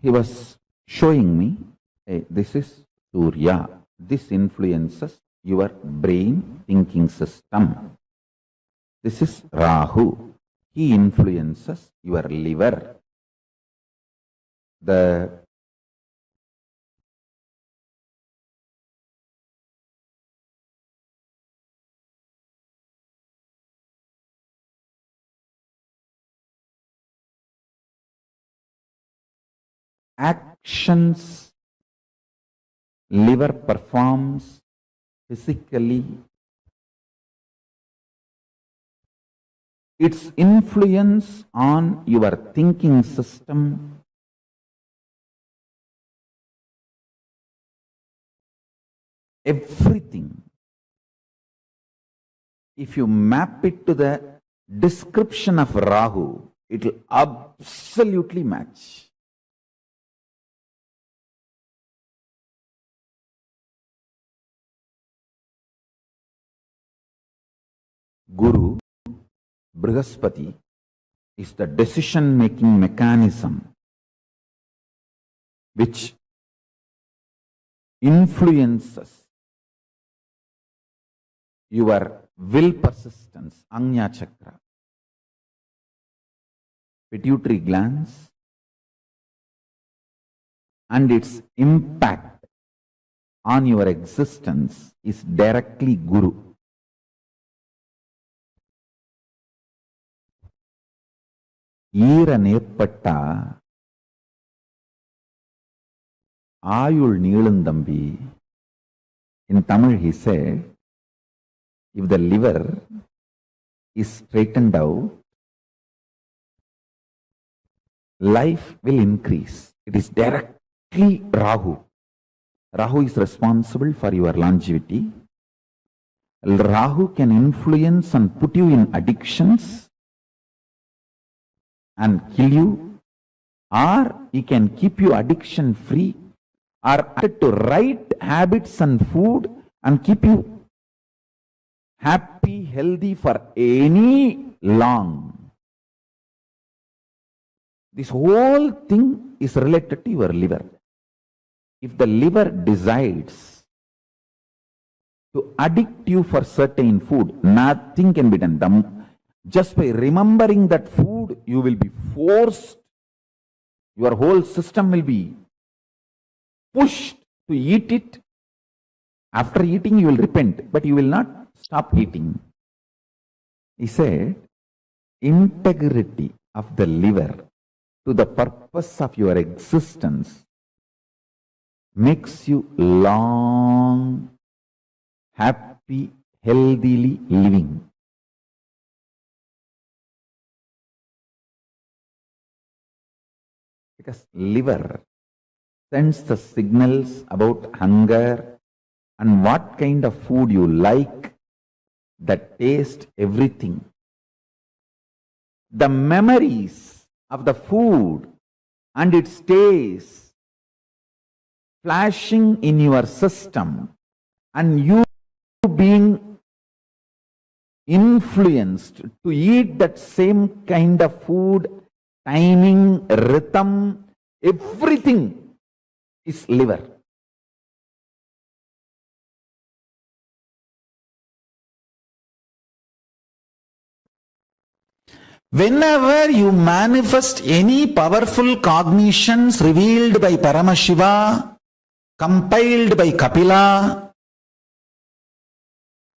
He was showing me, hey, this is Surya. This influences your brain thinking system. This is Rahu. He influences your liver. The actions liver performs physically, its influence on your thinking system, everything. If you map it to the description of Rahu, it will absolutely match. Guru, Brihaspati, is the decision-making mechanism which influences your will persistence, Agnya Chakra. Pituitary glands and its impact on your existence is directly Guru. ஈர நேர்பட்டா ஆயுள் நீளுந்தம்பி. In Tamil he said, if the liver is straightened out, life will increase. It is directly Rahu. Rahu is responsible for your longevity. Rahu can influence and put you in addictions and kill you, or he can keep you addiction free, or add to right habits and food and keep you happy, healthy for any long. This whole thing is related to your liver. If the liver decides to addict you for certain food, nothing can be done. Just by remembering that food, you will be forced, your whole system will be pushed to eat it. After eating, you will repent, but you will not stop eating. He said, integrity of the liver to the purpose of your existence makes you long, happy, healthily living. Because liver sends the signals about hunger and what kind of food you like, the taste, everything. The memories of the food and its taste flashing in your system and you being influenced to eat that same kind of food, timing, rhythm, everything is liver. Whenever you manifest any powerful cognitions revealed by Paramashiva, compiled by Kapila,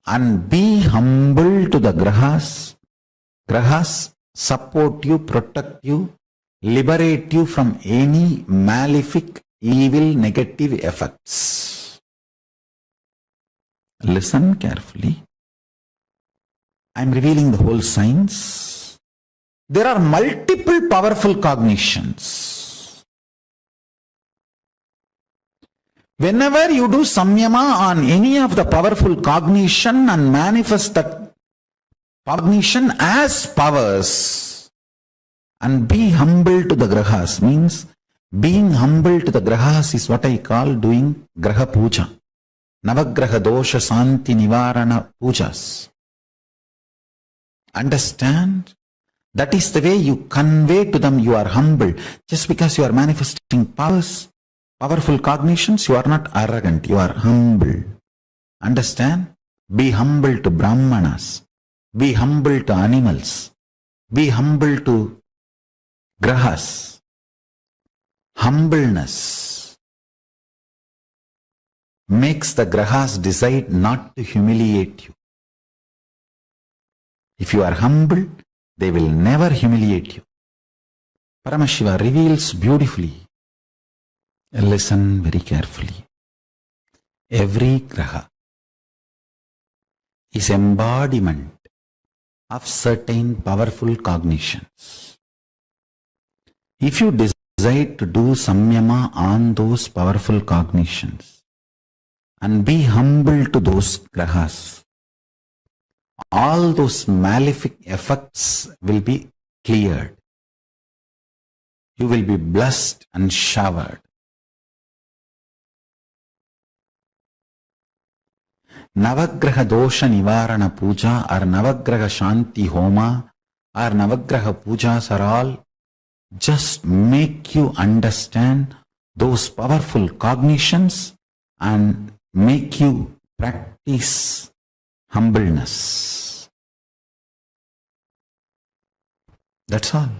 and be humble to the grahas. Grahas support you, protect you, liberate you from any malefic, evil, negative effects. Listen carefully. I am revealing the whole science. There are multiple powerful cognitions. Whenever you do samyama on any of the powerful cognition and manifest that cognition as powers, and be humble to the grahas, means being humble to the grahas is what I call doing graha puja. Navagraha dosha santi nivarana pujas. Understand? That is the way you convey to them you are humble. Just because you are manifesting powers, powerful cognitions, you are not arrogant, you are humble. Understand? Be humble to brahmanas. Be humble to animals. Be humble to grahas. Humbleness makes the grahas decide not to humiliate you. If you are humble, they will never humiliate you. Paramashiva reveals beautifully. Listen very carefully. Every graha is embodiment of certain powerful cognitions. If you decide to do samyama on those powerful cognitions and be humble to those grahas, all those malefic effects will be cleared. You will be blessed and showered. Navagraha dosha nivarana puja or Navagraha shanti homa or Navagraha pujas are all just make you understand those powerful cognitions and make you practice humbleness. That's all.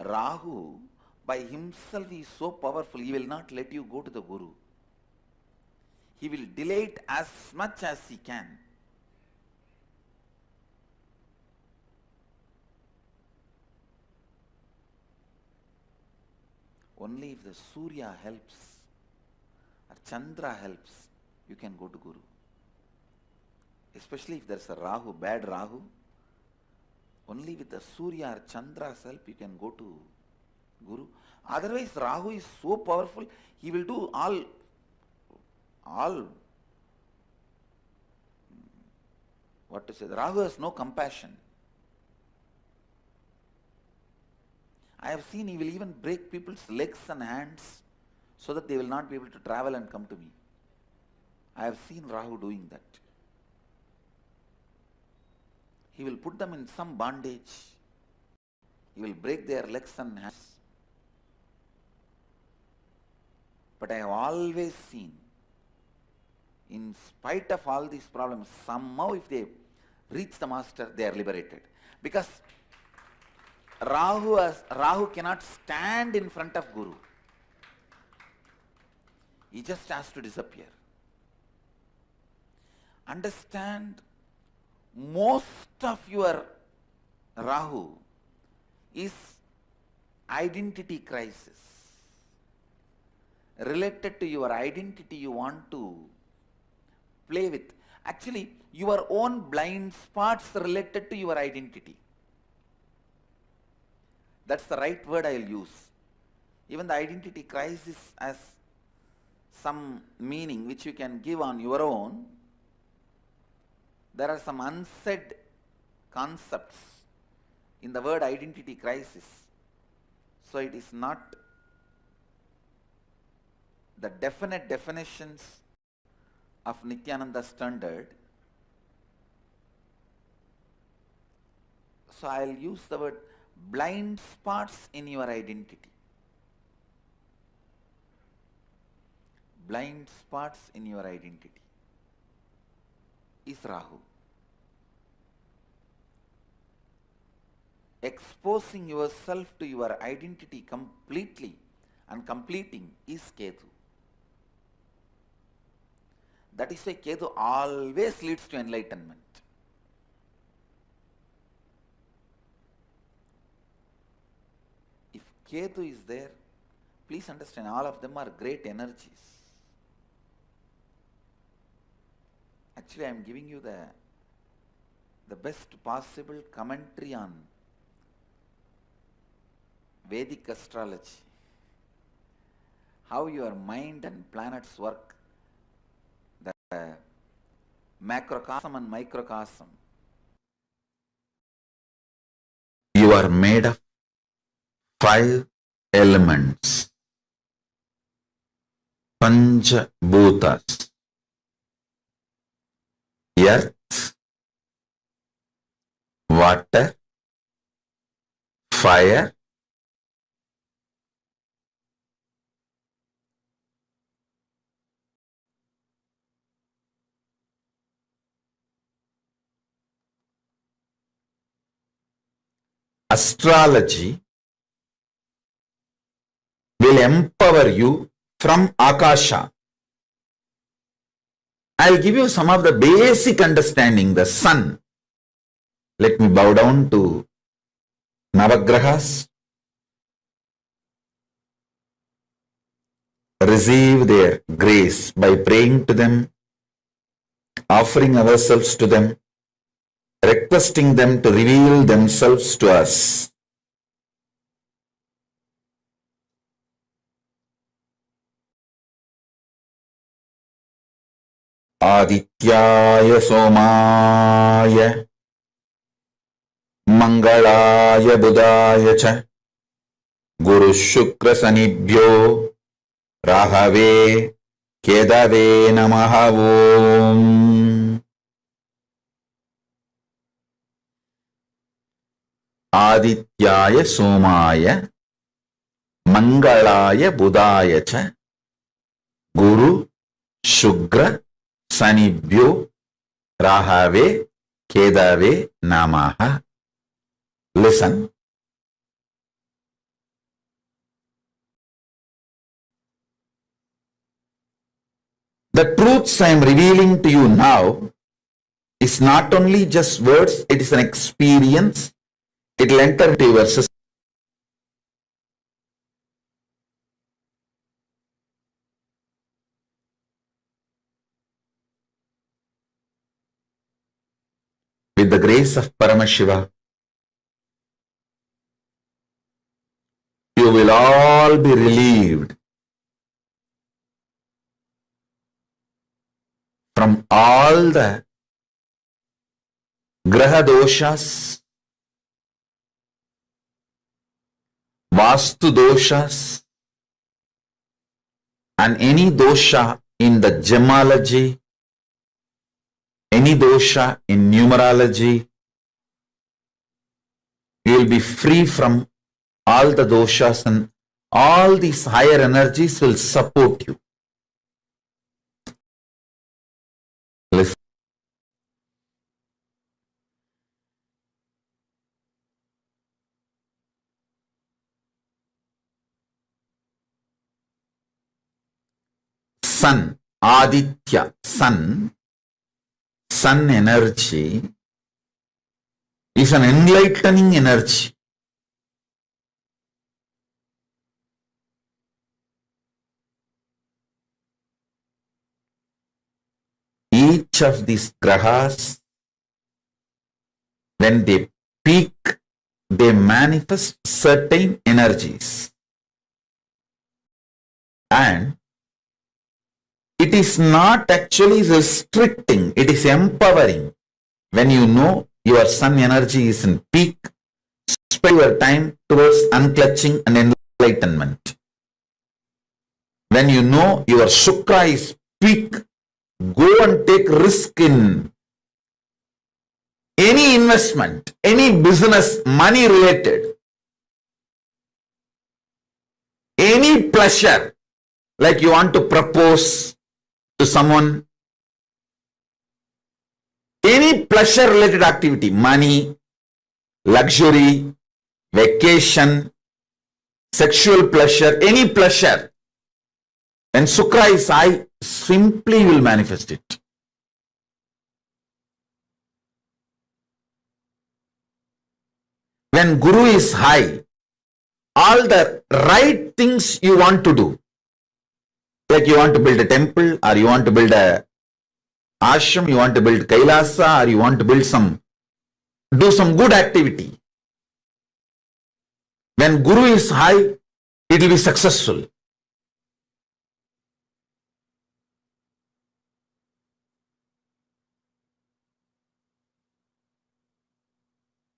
Rahu by himself is so powerful, he will not let you go to the Guru. He will delay it as much as he can. Only if the Surya helps or Chandra helps, you can go to Guru. Especially if there's a Rahu, bad Rahu, only with the Surya or Chandra's help you can go to Guru. Otherwise Rahu is so powerful, he will do all what to say, Rahu has no compassion. I have seen he will even break people's legs and hands so that they will not be able to travel and come to me. I have seen Rahu doing that. He will put them in some bondage. He will break their legs and hands. But I have always seen, in spite of all these problems, somehow if they reach the master, they are liberated. Because Rahu cannot stand in front of Guru. He just has to disappear. Understand, most of your Rahu is identity crisis. Related to your identity you want to play with. Actually, your own blind spots related to your identity. That's the right word I will use. Even the identity crisis has some meaning which you can give on your own. There are some unsaid concepts in the word identity crisis. So it is not the definite definitions of Nithyananda standard. So I will use the word blind spots in your identity. Blind spots in your identity is Rahu. Exposing yourself to your identity completely and completing is Ketu. That is why Ketu always leads to enlightenment. If Ketu is there, please understand, all of them are great energies. Actually, I am giving you the best possible commentary on Vedic astrology. How your mind and planets work, the macrocosm and microcosm. You are made of 5 elements. Pancha Bhutas. Earth, water, fire, astrology will empower you from Akasha. I'll give you some of the basic understanding. The sun. Let me bow down to Navagrahas. Receive their grace by praying to them, offering ourselves to them, requesting them to reveal themselves to us. Adityaya Somaya Mangalaya Budaya Cha Guru Shukra Sanibhyo Rahave Kedave Namaha Om. Adityaya Somaya Mangalaya Budaya Cha Guru Shukra Sanibhyo Rahave Kedave Namaha. Listen. The truths I am revealing to you now is not only just words, it is an experience. It will enter into your system. With the grace of Paramashiva, you will all be relieved from all the graha doshas, vastu doshas, and any dosha in the gemology, any dosha in numerology. You will be free from all the doshas, and all these higher energies will support you. Listen. Sun, Aditya, sun energy is an enlightening energy. Each of these grahas, when they peak, they manifest certain energies. And it is not actually restricting, it is empowering. When you know your sun energy is in peak, spend your time towards unclutching and enlightenment. When you know your Shukra is peak, go and take risk in any investment, any business, money related, any pleasure, like you want to propose to someone, any pleasure related activity, money, luxury, vacation, sexual pleasure, any pleasure. When Shukra is high, simply you will manifest it. When Guru is high, all the right things you want to do, like you want to build a temple, or you want to build a ashram, you want to build Kailasa, or you want to build do some good activity. When Guru is high, it will be successful.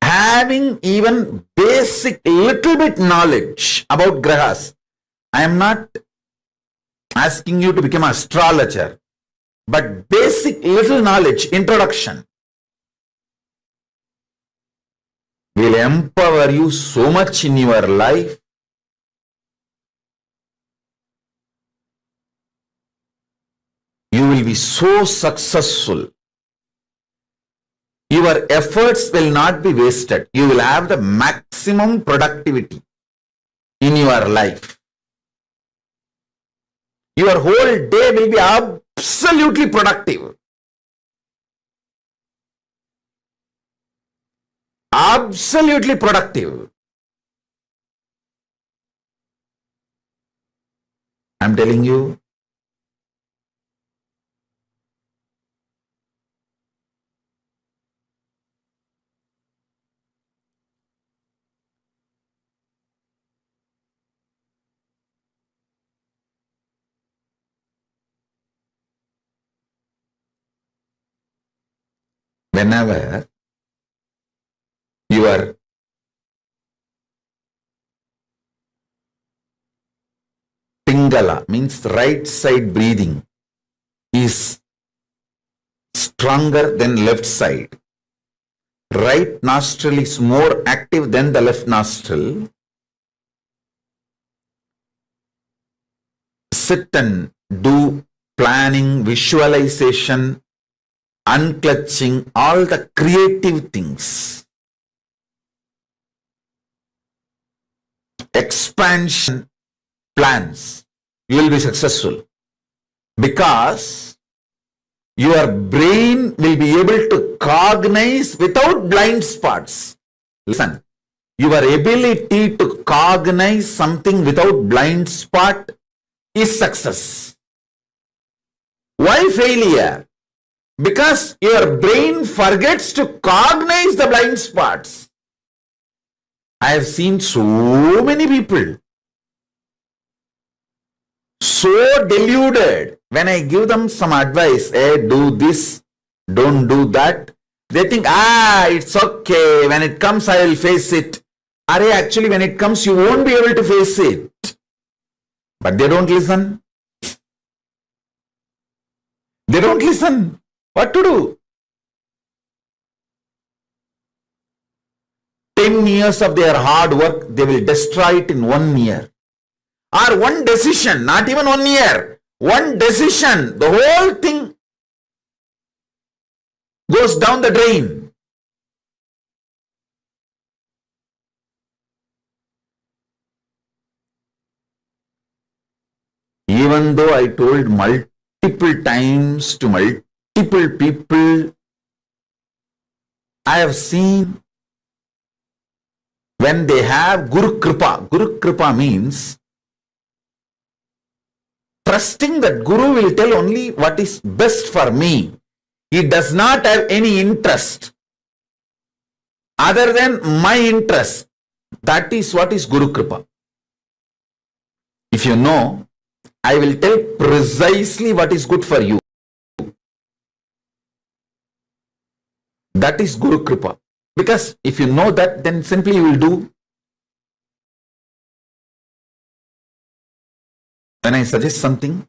Having even basic little bit knowledge about grahas. I am not asking you to become an astrologer, but basic little knowledge, introduction, will empower you so much in your life. You will be so successful. Your efforts will not be wasted. You will have the maximum productivity in your life. Your whole day will be absolutely productive. Absolutely productive. I'm telling you. Whenever your Pingala, means right side breathing, is stronger than left side. Right nostril is more active than the left nostril. Sit and do planning, visualization, unclutching, all the creative things. Expansion plans. You will be successful because your brain will be able to cognize without blind spots. Listen, your ability to cognize something without blind spot is success. Why failure? Because your brain forgets to cognize the blind spots. I have seen so many people so deluded. When I give them some advice, hey, do this, don't do that, they think, it's okay. When it comes, I will face it. Actually, when it comes, you won't be able to face it. But they don't listen. They don't listen. What to do? 10 years of their hard work, they will destroy it in 1 year. Or one decision, not even 1 year. One decision, the whole thing goes down the drain. Even though I told multiple times to multiple people, I have seen when they have Guru Kripa means trusting that Guru will tell only what is best for me. He does not have any interest other than my interest. That is what is Guru Kripa. If you know, I will tell precisely what is good for you. That is Guru Kripa. Because if you know that, then simply you will do. When I suggest something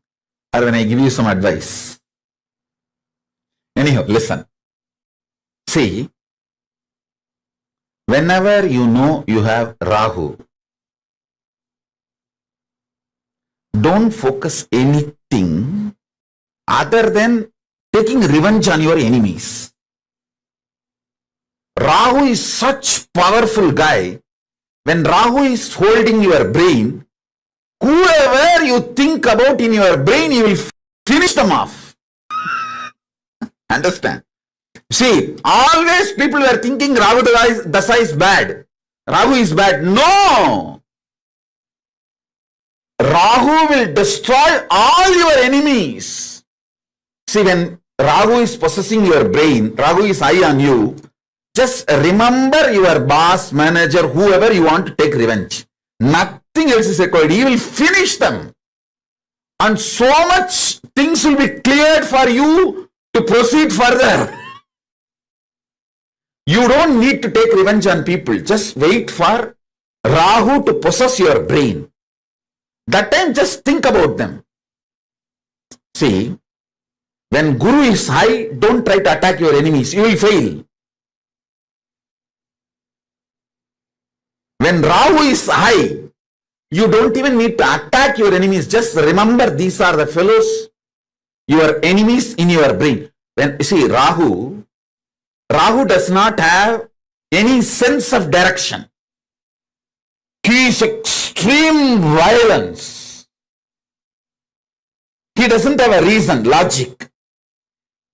or when I give you some advice. Anyhow, listen. See, whenever you know you have Rahu, don't focus anything other than taking revenge on your enemies. Rahu is such powerful guy. When Rahu is holding your brain, Whoever you think about in your brain, you will finish them off. Understand? See, always people were thinking Rahu Dasa is bad. Rahu is bad. No! Rahu will destroy all your enemies. See, when Rahu is possessing your brain, Rahu is high on you, just remember your boss, manager, whoever you want to take revenge. Nothing else is required. He will finish them. And so much things will be cleared for you to proceed further. You don't need to take revenge on people. Just wait for Rahu to possess your brain. That time just think about them. See, when Guru is high, don't try to attack your enemies. You will fail. When Rahu is high, you don't even need to attack your enemies. Just remember these are the fellows, your enemies in your brain. When you see Rahu does not have any sense of direction. He is extreme violence. He doesn't have a reason, logic.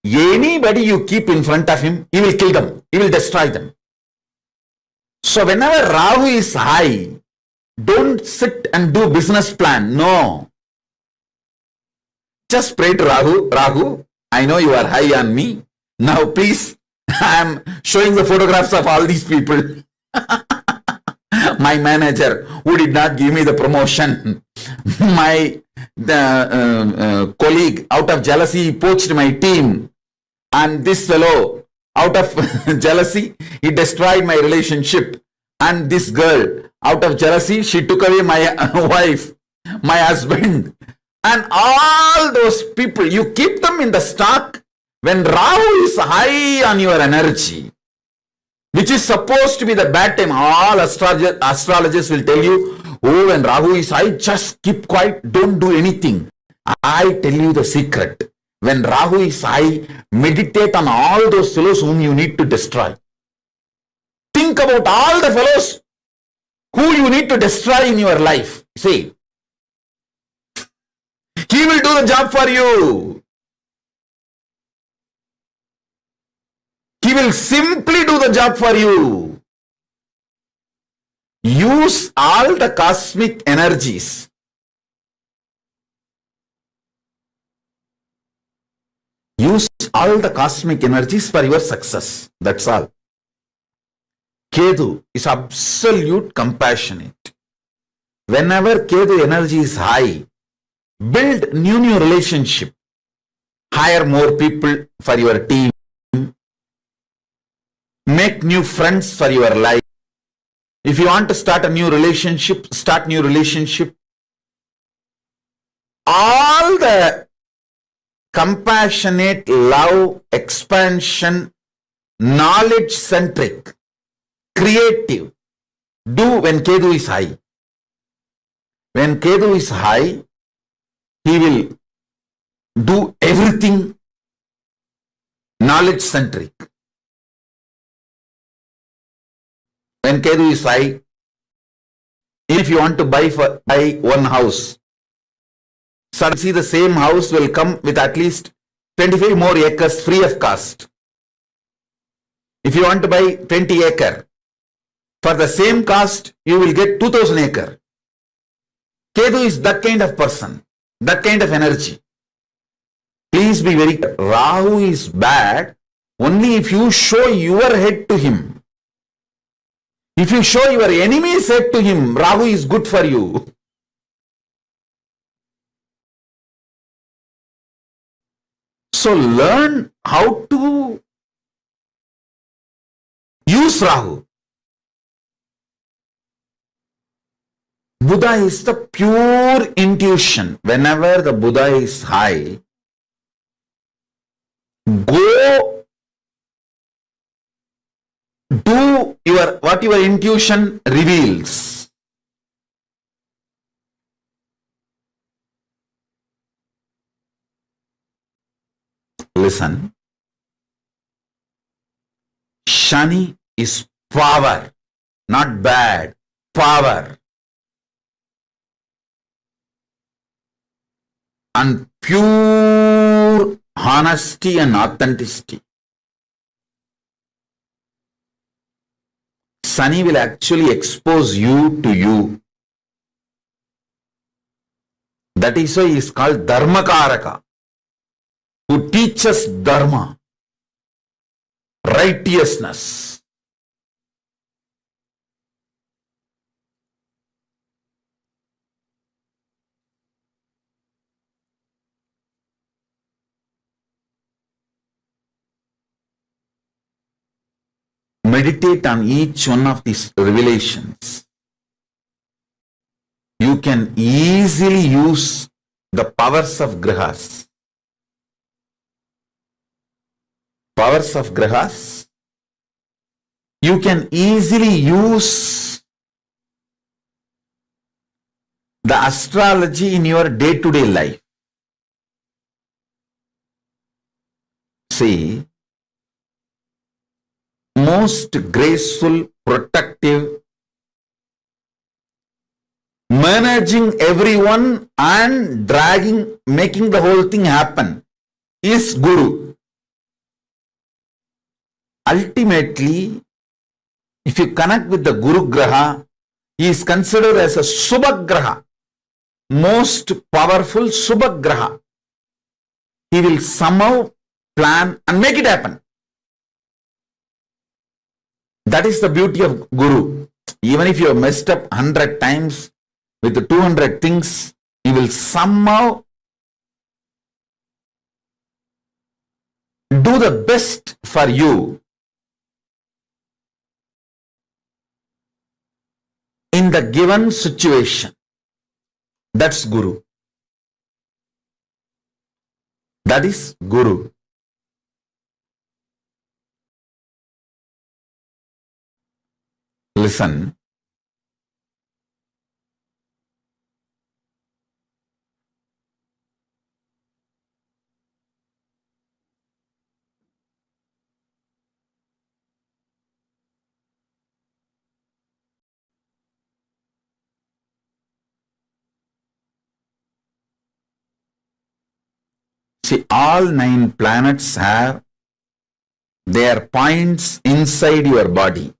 Anybody you keep in front of him, he will kill them. He will destroy them. So whenever Rahu is high, don't sit and do business plan. No. Just pray to Rahu. Rahu, I know you are high on me. Now please, I am showing the photographs of all these people. My manager who did not give me the promotion. My colleague out of jealousy poached my team. And this fellow out of jealousy, he destroyed my relationship. And this girl out of jealousy, she took away my wife, my husband. And all those people, you keep them in the stock when Rahu is high on your energy, which is supposed to be the bad time. All astrologers will tell you, oh, when Rahu is high, just keep quiet, don't do anything. I tell you the secret. When Rahu is high, meditate on all those fellows whom you need to destroy. Think about all the fellows who you need to destroy in your life. See, he will do the job for you. He will simply do the job for you. Use all the cosmic energies. Use all the cosmic energies for your success. That's all. Ketu is absolute compassionate. Whenever Ketu energy is high, build new relationship. Hire more people for your team. Make new friends for your life. If you want to start a new relationship, start new relationship. All the compassionate, love, expansion, knowledge-centric, creative, do when Ketu is high. When Ketu is high, he will do everything knowledge-centric. When Ketu is high, if you want to buy one house, suddenly see the same house will come with at least 25 more acres free of cost. If you want to buy 20 acre, for the same cost, you will get 2000 acre. Ketu is that kind of person, that kind of energy. Please be very clear. Rahu is bad only if you show your head to him. If you show your enemy's head to him, Rahu is good for you. So learn how to use Rahu. Buddha is the pure intuition. Whenever the Buddha is high, go do what your intuition reveals. Listen. Shani is power, not bad. Power. and pure honesty and authenticity, Sunny will actually expose you to you. That is why he is called Dharmakaraka, who teaches Dharma, righteousness. Meditate on each one of these revelations. You can easily use the powers of grihas. Powers of grihas. You can easily use the astrology in your day-to-day life. See, most graceful, protective, managing everyone and making the whole thing happen is Guru. Ultimately, if you connect with the Guru Graha, he is considered as a Subhagraha, most powerful Subhagraha. He will somehow plan and make it happen. That is the beauty of Guru. Even if you have messed up 100 times with 200 things, he will somehow do the best for you in the given situation. That's Guru. That is Guru. Listen. See, all 9 planets have their points inside your body.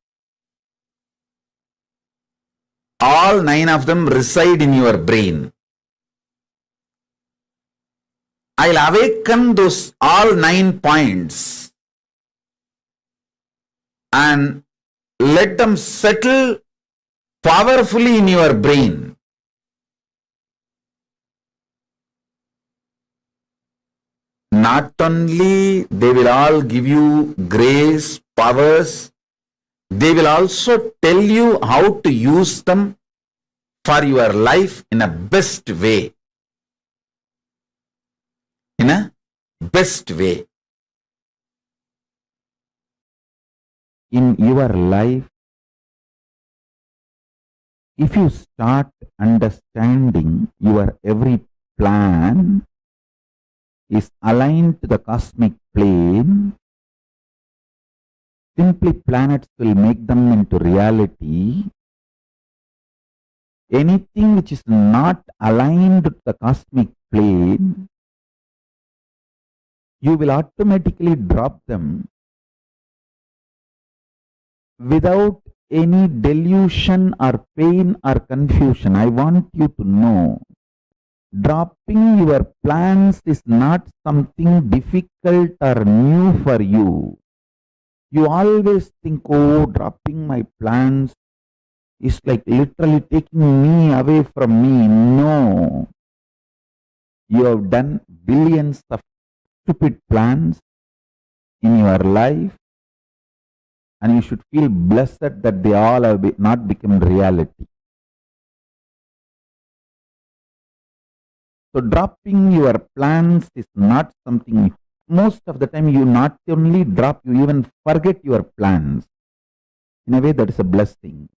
All 9 of them reside in your brain. I'll awaken those all 9 points and let them settle powerfully in your brain. Not only they will all give you grace, powers, they will also tell you how to use them for your life in a best way. In a best way. In your life, if you start understanding your every plan is aligned to the cosmic plane, simply planets will make them into reality. Anything which is not aligned to the cosmic plane, you will automatically drop them without any delusion or pain or confusion. I want you to know, dropping your plans is not something difficult or new for you. You always think, oh, dropping my plans is like literally taking me away from me. No. You have done billions of stupid plans in your life, and you should feel blessed that they all have not become reality. So dropping your plans is not something, most of the time you not only drop, you even forget your plans. In a way, that is a blessing.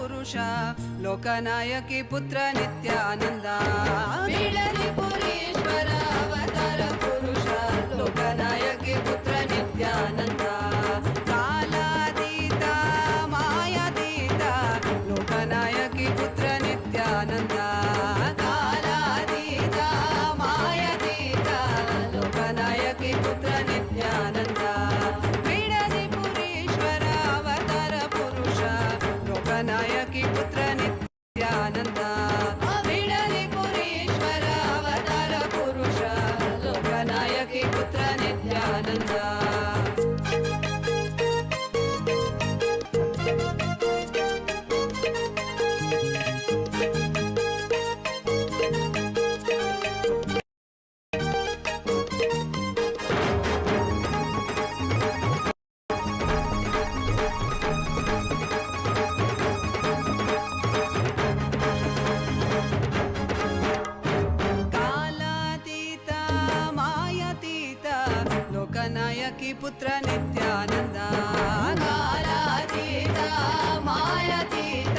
ಪುರುಷ ಲೋಕನಾಯಕಿ ಪುತ್ರ ನಿತ್ಯಾನಂದ ಬಿಡಲಿ ಪುರೀಶ್ವರ ಅವತಾರ ಪುರುಷ ಲೋಕನಾಯಕಿ ಪುತ್ರ ನಿತ್ಯಾನಂದ ಕಾಲಾತೀತ ಮಾಯಾತೀತ ಲೋಕನಾಯಕಿ ಪುತ್ರ ನಿತ್ಯಾನಂದ ಕಾಲಾತೀತ ಮಾಯಾತೀತ ಲೋಕನಾಯಕಿ ಪುತ್ರ ನಿತ್ಯಾನಂದ ಬಿಡಲಿ ಪುರೀಶ್ವರ ಅವತಾರ ಪುರುಷ ಲೋಕನಾಯಕಿ ಪುತ್ರ ನಿತ್ಯಾನಂದ ಬಿಡಲಿ ಪುರೀಶ್ವರ ಅವತಾರ ಪುರುಷ ಲೋಕನಾಯಕಿ ಪುತ್ರ ನಿತ್ಯಾನಂದ ಕಾಲಾತೀತ ಮಾಯಾತೀತ ಲೋಕನಾಯಕಿ ಪುತ್ರ ನಿತ್ಯಾನಂದ ಕಾಲಾತೀತ ಮಾಯಾತೀತ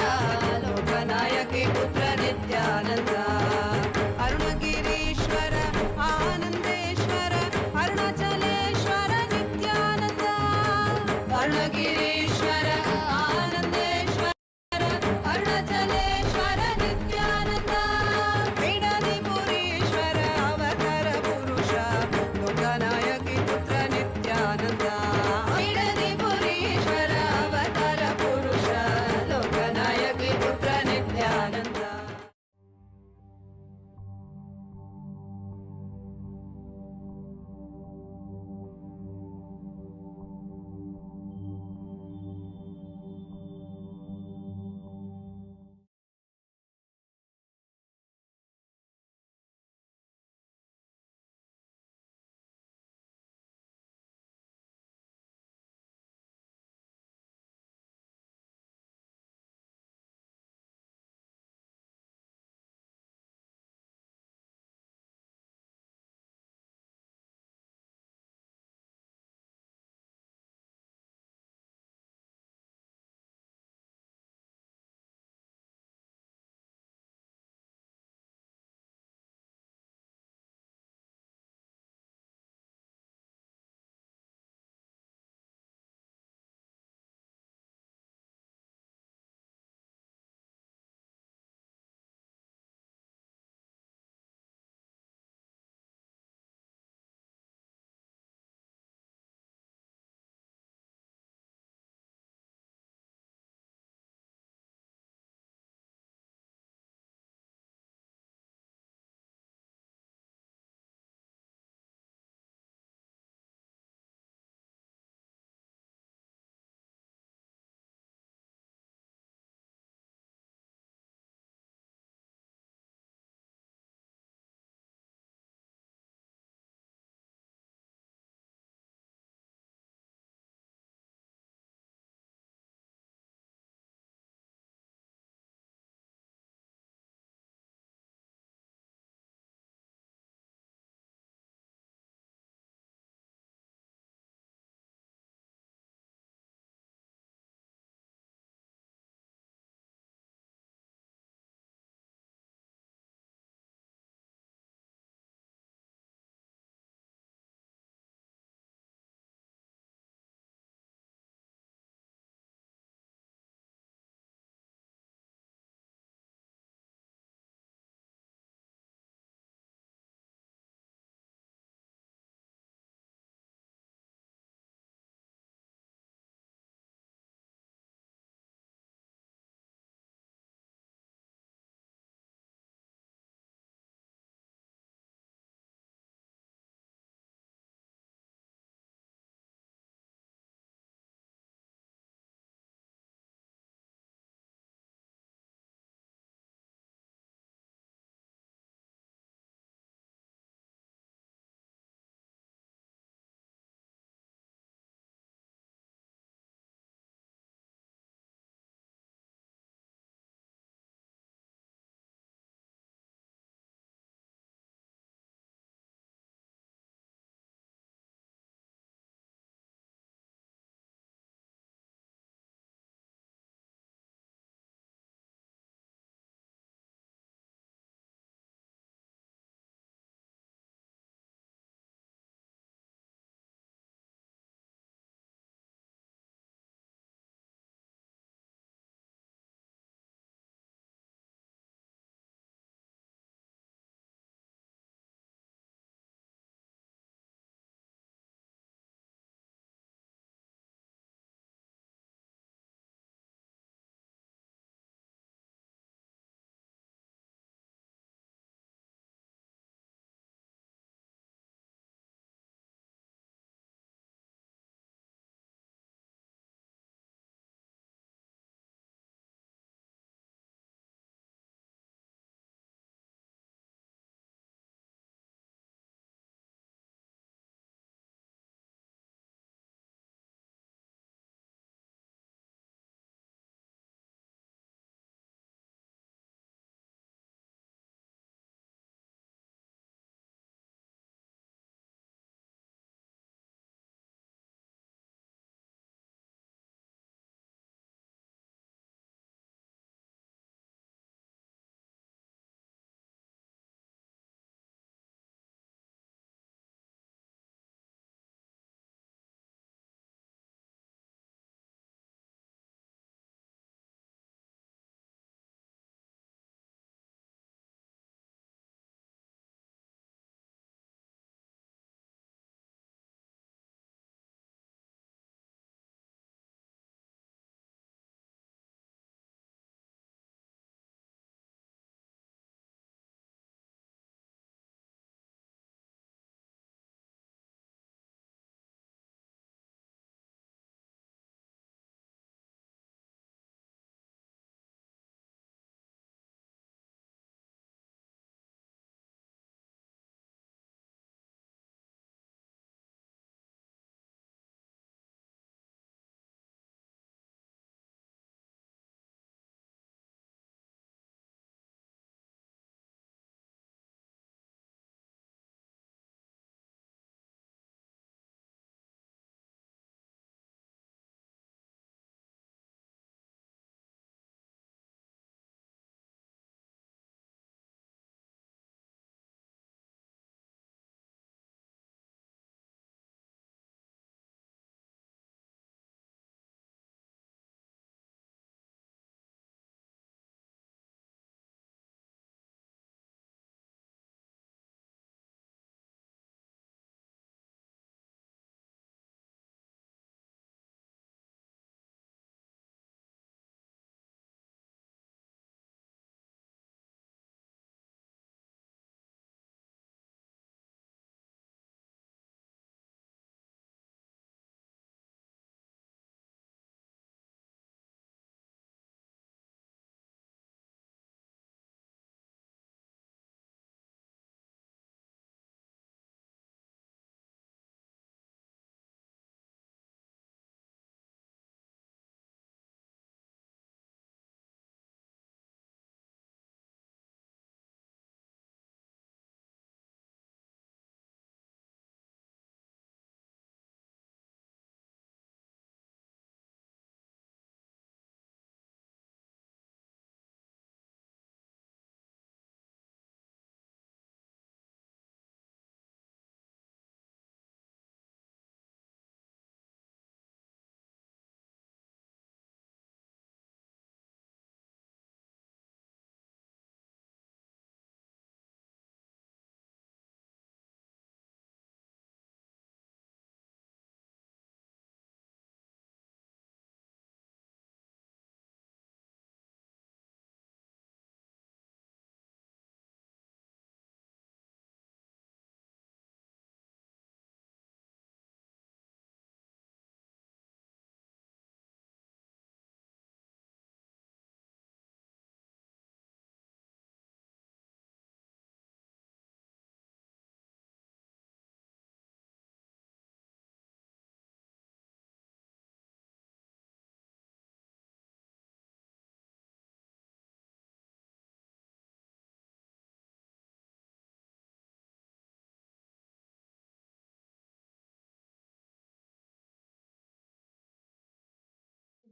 ಲೋಕನಾಯಕಿ ಪುತ್ರ ನಿತ್ಯಾನಂದ ಅರುಣಗಿರೀಶ್ವರ ಆನಂದೇಶ್ವರ ಅರುಣಾಚಲೇಶ್ವರ ನಿತ್ಯಾನಂದ ಅರುಣಗಿರೀಶ್ವರ ಆನಂದೇಶ್ವರ ಅರುಣಾಚಲೇಶ್ವರ ನಿತ್ಯಾನಂದ ಬಿಡಲಿ ಪುರೀಶ್ವರ ಅವತಾರ ಪುರುಷ ಲೋಕನಾಯಕಿ ಪುತ್ರ Nithyananda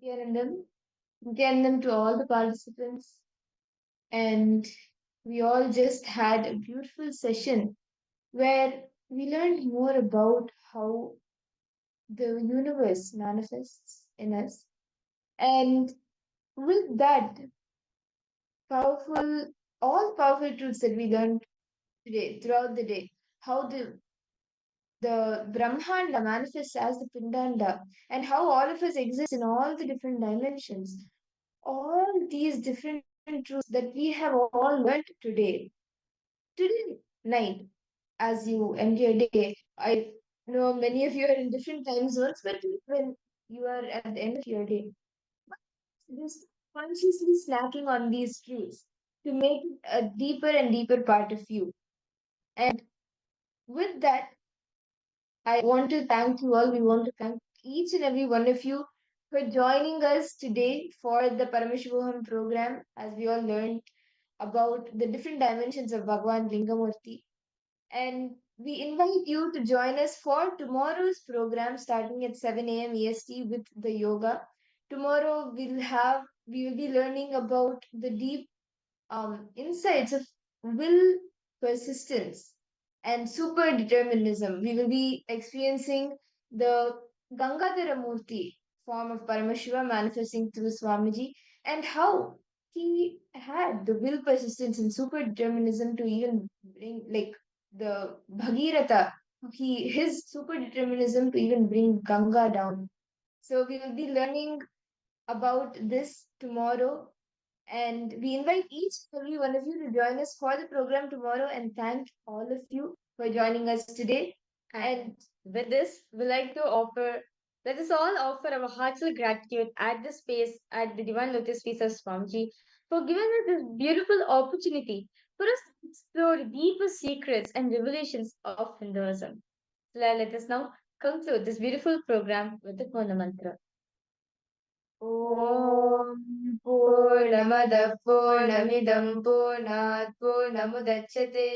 Nithyanandam to all the participants. And we all just had a beautiful session where we learned more about how the universe manifests in us. And with that powerful, all powerful truths that we learned today, throughout the day, how the Brahmanda manifests as the Pindanda, and how all of us exist in all the different dimensions. All these different truths that we have all learned today night, as you end your day. I know many of you are in different time zones, but when you are at the end of your day, just consciously snacking on these truths to make it a deeper and deeper part of you. And with that, I want to thank you all. We want to thank each and every one of you for joining us today for the Paramashivoham program, as we all learned about the different dimensions of Bhagwan Lingamurti. And we invite you to join us for tomorrow's program starting at 7 a.m. EST with the yoga. Tomorrow we will be learning about the deep insights of will, persistence, and super determinism. We will be experiencing the Gangadhara Murti form of Paramashiva manifesting through Swamiji, and how he had the will, persistence, and super determinism to even bring, like, the Bhagirata, his super determinism to even bring Ganga down. So we will be learning about this tomorrow, and we invite each and every one of you to join us for the program tomorrow. And thank all of you for joining us today. And with this, let us all offer our heartfelt gratitude at the space, at the Divine Lotus Feast of Swamiji, for giving us this beautiful opportunity for us to explore the deeper secrets and revelations of Hinduism. So let us now conclude this beautiful program with the Purna Mantra. ॐ पूर्णमदः पूर्णमिदं पूर्णात् पूर्णमुदच्यते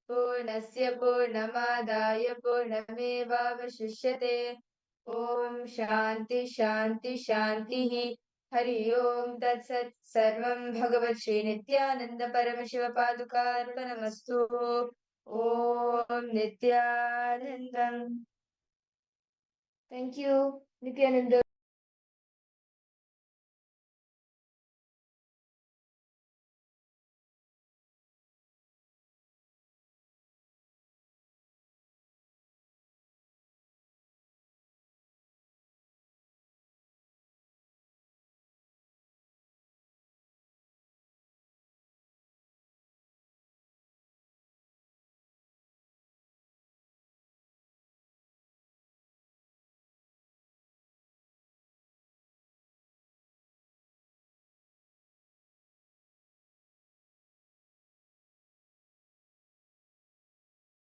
पूर्णस्य पूर्णमादाय पूर्णमेवावशिष्यते ॐ शान्ति शान्ति शान्तिः हरि ओं तत्सत् सर्वं भगवत् श्रीनित्यानन्द परमशिवपादुकार्पणमस्तु ॐ नित्यानन्दम्. Thank you, Nithyananda.